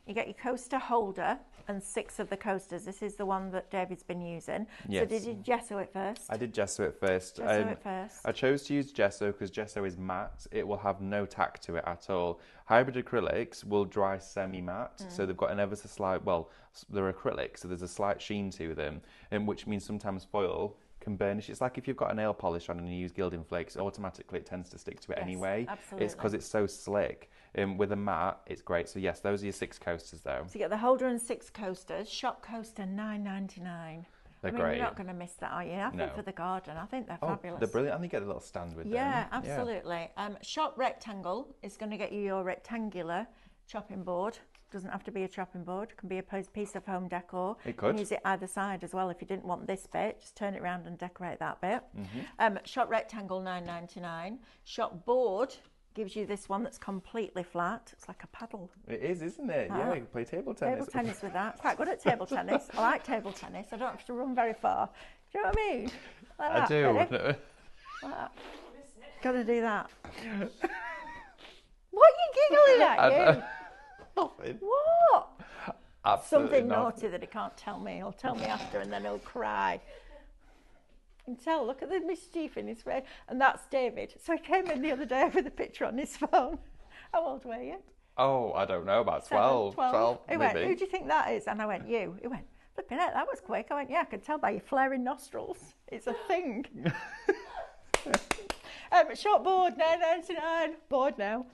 you get your coaster holder and 6 of the coasters. This is the one that David's been using. Yes. So did you gesso it first? I did gesso it first. Gesso it first. I chose to use gesso because gesso is matte. It will have no tack to it at all. Hybrid acrylics will dry semi-matte, so they've got an ever so slight, well, they're acrylic, so there's a slight sheen to them, and which means sometimes foil can burnish. It's like if you've got a nail polish on and you use gilding flakes, automatically it tends to stick to it anyway. Absolutely. It's because it's so slick. With a matte, it's great. So yes, those are your 6 coasters though. So you get the holder and 6 coasters. Shop coaster $9.99. They're You're great. not going to miss that, are you? I think No. for the garden, I think they're Oh, fabulous. they're brilliant. And you get a little stand with them. Yeah, absolutely. Shop rectangle is going to get you your rectangular chopping board. Doesn't have to be a chopping board. It can be a piece of home decor. It You could. can use it either side as well. If you didn't want this bit, just turn it around and decorate that bit. Shop rectangle $9.99. Shop board gives you this one that's completely flat. It's like a paddle. It is, isn't it? Yeah, you can play table tennis. Table tennis with that. Quite good at table tennis. I like table tennis. I don't have to run very far. Do you know what I mean? Like I that, do. ready? Like that. Gotta do that. What are you giggling at, you? Nothing. What? Absolutely Something nothing. naughty that he can't tell me. He'll tell me after and then he'll cry. You can tell, look at the mischief in his face. And that's David. So he came in the other day with a picture on his phone. How old were you? Oh, I don't know, about 12. 12. He went, maybe. who do you think that is? And I went, you. He went, flipping it, that was quick. I went, yeah, I can tell by your flaring nostrils. It's a thing. Shop board, $9.99. Bored now.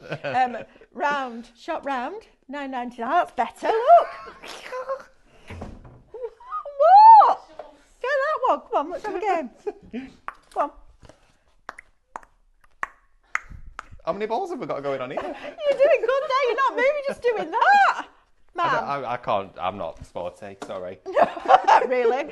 Round, shop round, $9.99. That's better, look. What? Get that one. Come on, let's have a game. Come on. How many balls have we got going on here? You're doing good there. You're not moving, just doing that. Man. I can't, I'm not sporty, sorry. Really?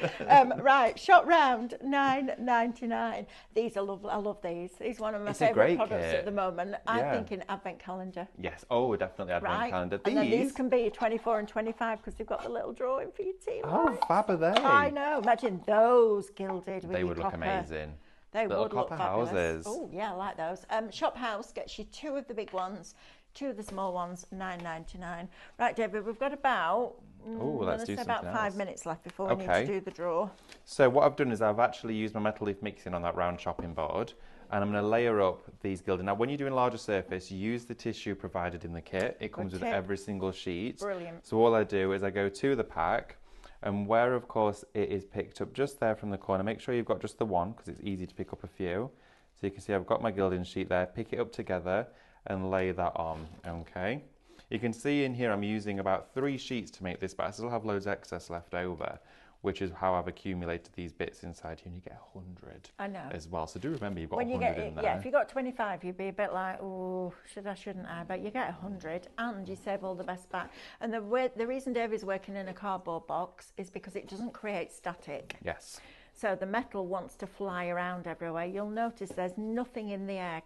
Right, shop round, $9.99. These are lovely. I love these. These are one of my It's a favourite great products kit. at the moment. Yeah. I'm thinking advent calendar. Yes, oh, definitely advent Right. calendar. And then these can be 24 and 25 because they've got the little drawing for your tea. Oh, lights. fab are they? I know. Imagine those gilded with They your would look copper. amazing. They Little would look copper fabulous. houses. Oh, yeah, I like those. Shop House gets you 2 of the big ones, 2 of the small ones, $9.99. Right, David, we've got about, let's do about something 5 else. minutes left before we need Okay. to do the draw. So what I've done is I've actually used my metal leaf mixing on that round chopping board, and I'm going to layer up these gilding. Now, when you're doing larger surface, use the tissue provided in the kit. It comes with tip. every single sheet. Brilliant. So all I do is I go to the pack, and where, of course, it is picked up just there from the corner, make sure you've got just the one, because it's easy to pick up a few. So you can see I've got my gilding sheet there. Pick it up together and lay that on, okay? You can see in here I'm using about 3 sheets to make this, but I still have loads of excess left over, which is how I've accumulated these bits inside here, and you get 100 I know. as well. So do remember you've got When you 100 get in there. yeah, if you got 25, you'd be a bit like, oh, shouldn't I? But you get 100, and you save all the best back. And the reason David's working in a cardboard box is because it doesn't create static. Yes. So the metal wants to fly around everywhere. You'll notice there's nothing in the air.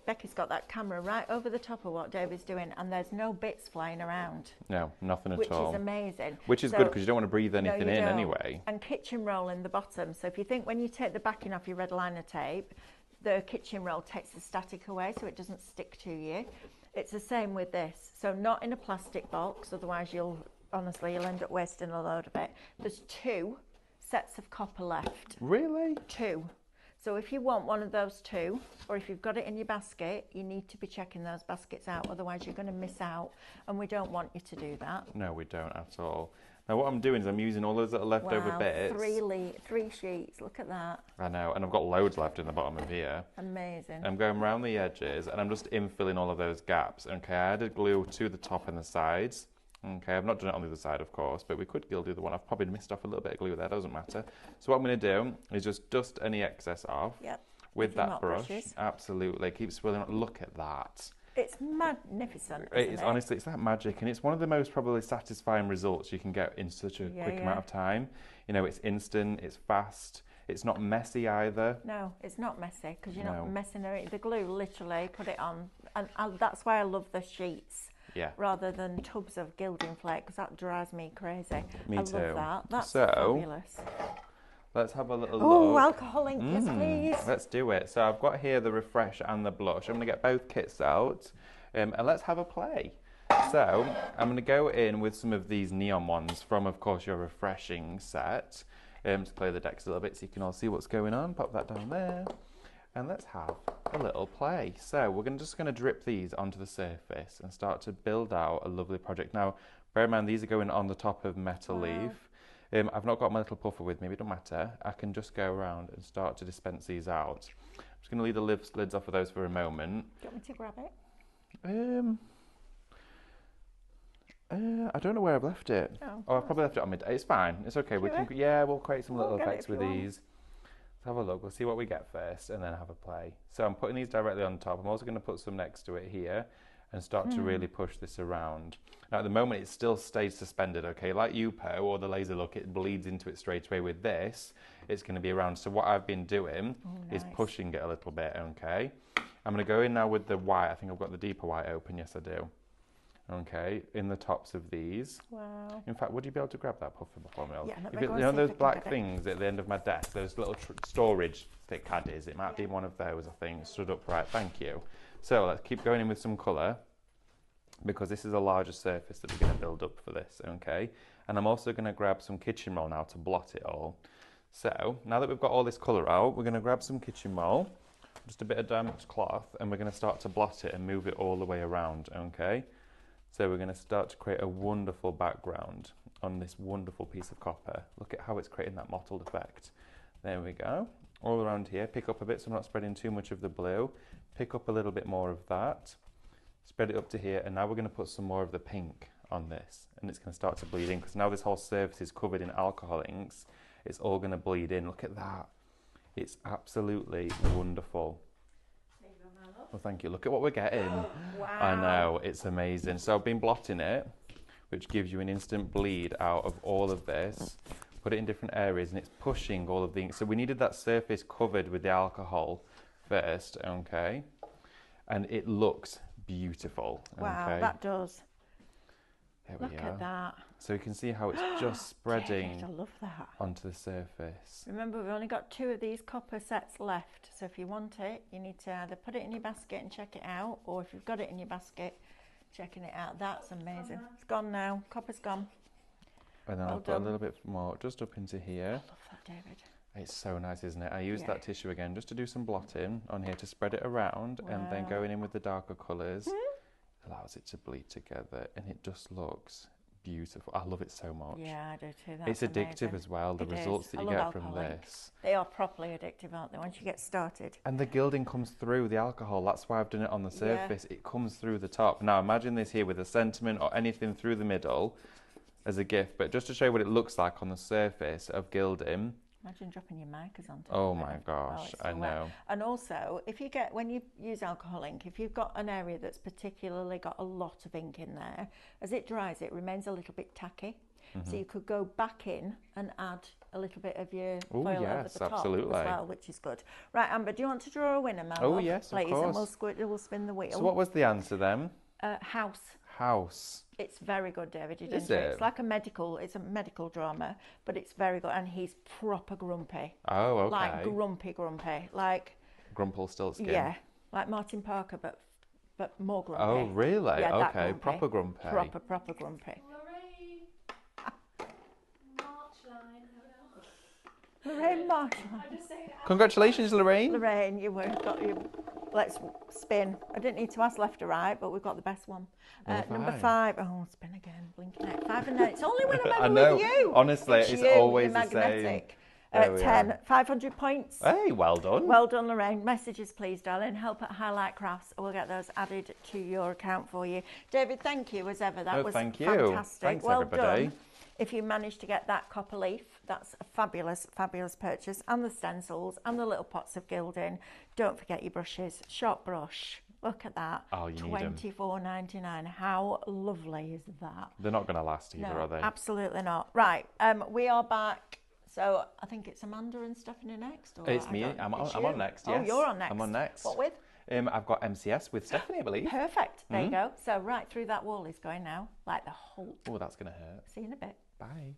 Becky's got that camera right over the top of what David's doing, and there's no bits flying around, No, nothing at which all. is amazing. Which is So- good because you don't want to breathe No, anything you in don't. anyway. And kitchen roll in the bottom. So if you think when you take the backing off your red liner tape, the kitchen roll takes the static away so it doesn't stick to you. It's the same with this. So not in a plastic box, otherwise you'll end up wasting a load of it. There's 2 sets of copper left. Really? 2. So if you want one of those two, or if you've got it in your basket, you need to be checking those baskets out, otherwise you're going to miss out, and we don't want you to do that. No, we don't at all. Now what I'm doing is I'm using all those little leftover Wow, bits. three sheets, look at that. I know, and I've got loads left in the bottom of here. Amazing. I'm going around the edges and I'm just infilling all of those gaps. Okay, I added glue to the top and the sides. Okay, I've not done it on the other side, of course, but we could gild the other one. I've probably missed off a little bit of glue there, doesn't matter. So what I'm going to do is just dust any excess off with that brush. Absolutely, keep swirling. Look at that. It's magnificent, It's honestly, it's that magic, and it's one of the most probably satisfying results you can get in such a quick amount of time. You know, it's instant, it's fast, it's not messy either. No, it's not messy because you're not messing around. The glue, literally, put it on, and that's why I love the sheets. Yeah. Rather than tubs of gilding flake, because that drives me crazy. Me too. I love that. That's so, fabulous. Let's have a little look. Oh, alcohol ink, yes, please. Let's do it. So I've got here the refresh and the blush. I'm going to get both kits out, and let's have a play. So I'm going to go in with some of these neon ones from, of course, your refreshing set. To clear the decks a little bit so you can all see what's going on. Pop that down there. And let's have a little play. So we're just going to drip these onto the surface and start to build out a lovely project. Now, bear in mind, these are going on the top of metal leaf. I've not got my little puffer with me, but it don't matter. I can just go around and start to dispense these out. I'm just going to leave the lids off of those for a moment. Do you want me to grab it? I don't know where I've left it. Oh, I've probably left it on mid. It's fine. It's okay. We'll create some little effects with these. Have a look, we'll see what we get first and then have a play. So I'm putting these directly on top. I'm also going to put some next to it here and start to really push this around. Now at the moment it still stays suspended, okay? Like UPO or the laser look, it bleeds into it straight away. With this, it's going to be around. So what I've been doing is pushing it a little bit, okay? I'm going to go in now with the white. I think I've got the deeper white open, yes I do. Okay, in the tops of these. Wow. In fact, would you be able to grab that puffer before me? Yeah, You know those black things at the end of my desk, those little storage stick caddies? It might be one of those, I think, stood upright. Thank you. So let's keep going in with some colour, because this is a larger surface that we're going to build up for this, okay? And I'm also going to grab some kitchen roll now to blot it all. So now that we've got all this colour out, we're going to grab some kitchen roll, just a bit of damp cloth, and we're going to start to blot it and move it all the way around, okay? So we're going to start to create a wonderful background on this wonderful piece of copper. Look at how it's creating that mottled effect. There we go. All around here, pick up a bit so I'm not spreading too much of the blue. Pick up a little bit more of that. Spread it up to here, and now we're going to put some more of the pink on this, and it's going to start to bleed in, because now this whole surface is covered in alcohol inks. It's all going to bleed in. Look at that. It's absolutely wonderful. Well, thank you. Look at what we're getting. Wow. I know, it's amazing. So I've been blotting it, which gives you an instant bleed out of all of this. Put it in different areas, and it's pushing all of the ink. So we needed that surface covered with the alcohol first, okay? And it looks beautiful. Wow, okay? that does. There we Look go. at that. So you can see how it's just spreading David, I love that. onto the surface. Remember, we've only got 2 of these copper sets left, so if you want it, you need to either put it in your basket and check it out, or if you've got it in your basket, checking it out. That's amazing. It's gone now. Copper's gone. And then I'll put a little bit more just up into here. I love that, David. It's so nice, isn't it? I used that tissue again just to do some blotting on here to spread it around, and then going in with the darker colours allows it to bleed together, and it just looks beautiful. I love it so much. Yeah, I do too. That's it's addictive amazing. as well, the results that you get from this. They are properly addictive, aren't they, once you get started? And the gilding comes through the alcohol. That's why I've done it on the surface. It comes through the top. Now imagine this here with a sentiment or anything through the middle as a gift, but just to show you what it looks like on the surface of gilding. Imagine dropping your markers onto it. Oh my gosh, I know. And also, if you get, when you use alcohol ink, if you've got an area that's particularly got a lot of ink in there, as it dries, it remains a little bit tacky. So you could go back in and add a little bit of your foil over the top as well, which is good. Right, Amber, do you want to draw a winner, Mal? Oh yes, please, of course. And we'll spin the wheel. So what was the answer then? House. House. It's very good, David. You Is didn't do it? It's like a medical drama, but it's very good. And he's proper grumpy. Oh, okay. Like grumpy. Like Grumpelstiltskin. yeah, like Martin Parker, but more grumpy. Oh, really? Yeah, that okay, grumpy. proper grumpy. Proper grumpy. Hooray! March line. Lorraine Marshall. I'm just saying. Congratulations, Lorraine. Lorraine, you were got your. Let's spin. I didn't need to ask left or right, but we've got the best one. Number 5. Oh, spin again. Blinking out. 5 and 9. It's only when I'm I ever know. with you. Honestly, it's you, always you're the same. magnetic. There we 10. are. 500 points. Hey, well done. Well done, Lorraine. Messages, please, darling. Help at Highlight Crafts. We'll get those added to your account for you. David, thank you as ever. That was thank you. fantastic. Thanks, well everybody. done. If you managed to get that copper leaf, that's a fabulous, fabulous purchase. And the stencils and the little pots of gilding. Don't forget your brushes. Shop brush. Look at that. Oh, you need 'em.24.99. How lovely is that? They're not going to last either, No, are they? absolutely not. Right, we are back. So I think it's Amanda and Stephanie next. Or It's I me. don't- I'm it's on you. next, Oh, yes. you're on next. I'm on next. What with? I've got MCS with Stephanie, I believe. Perfect. There you go. So right through that wall is going now, like the Hulk. Oh, that's going to hurt. See you in a bit. Bye.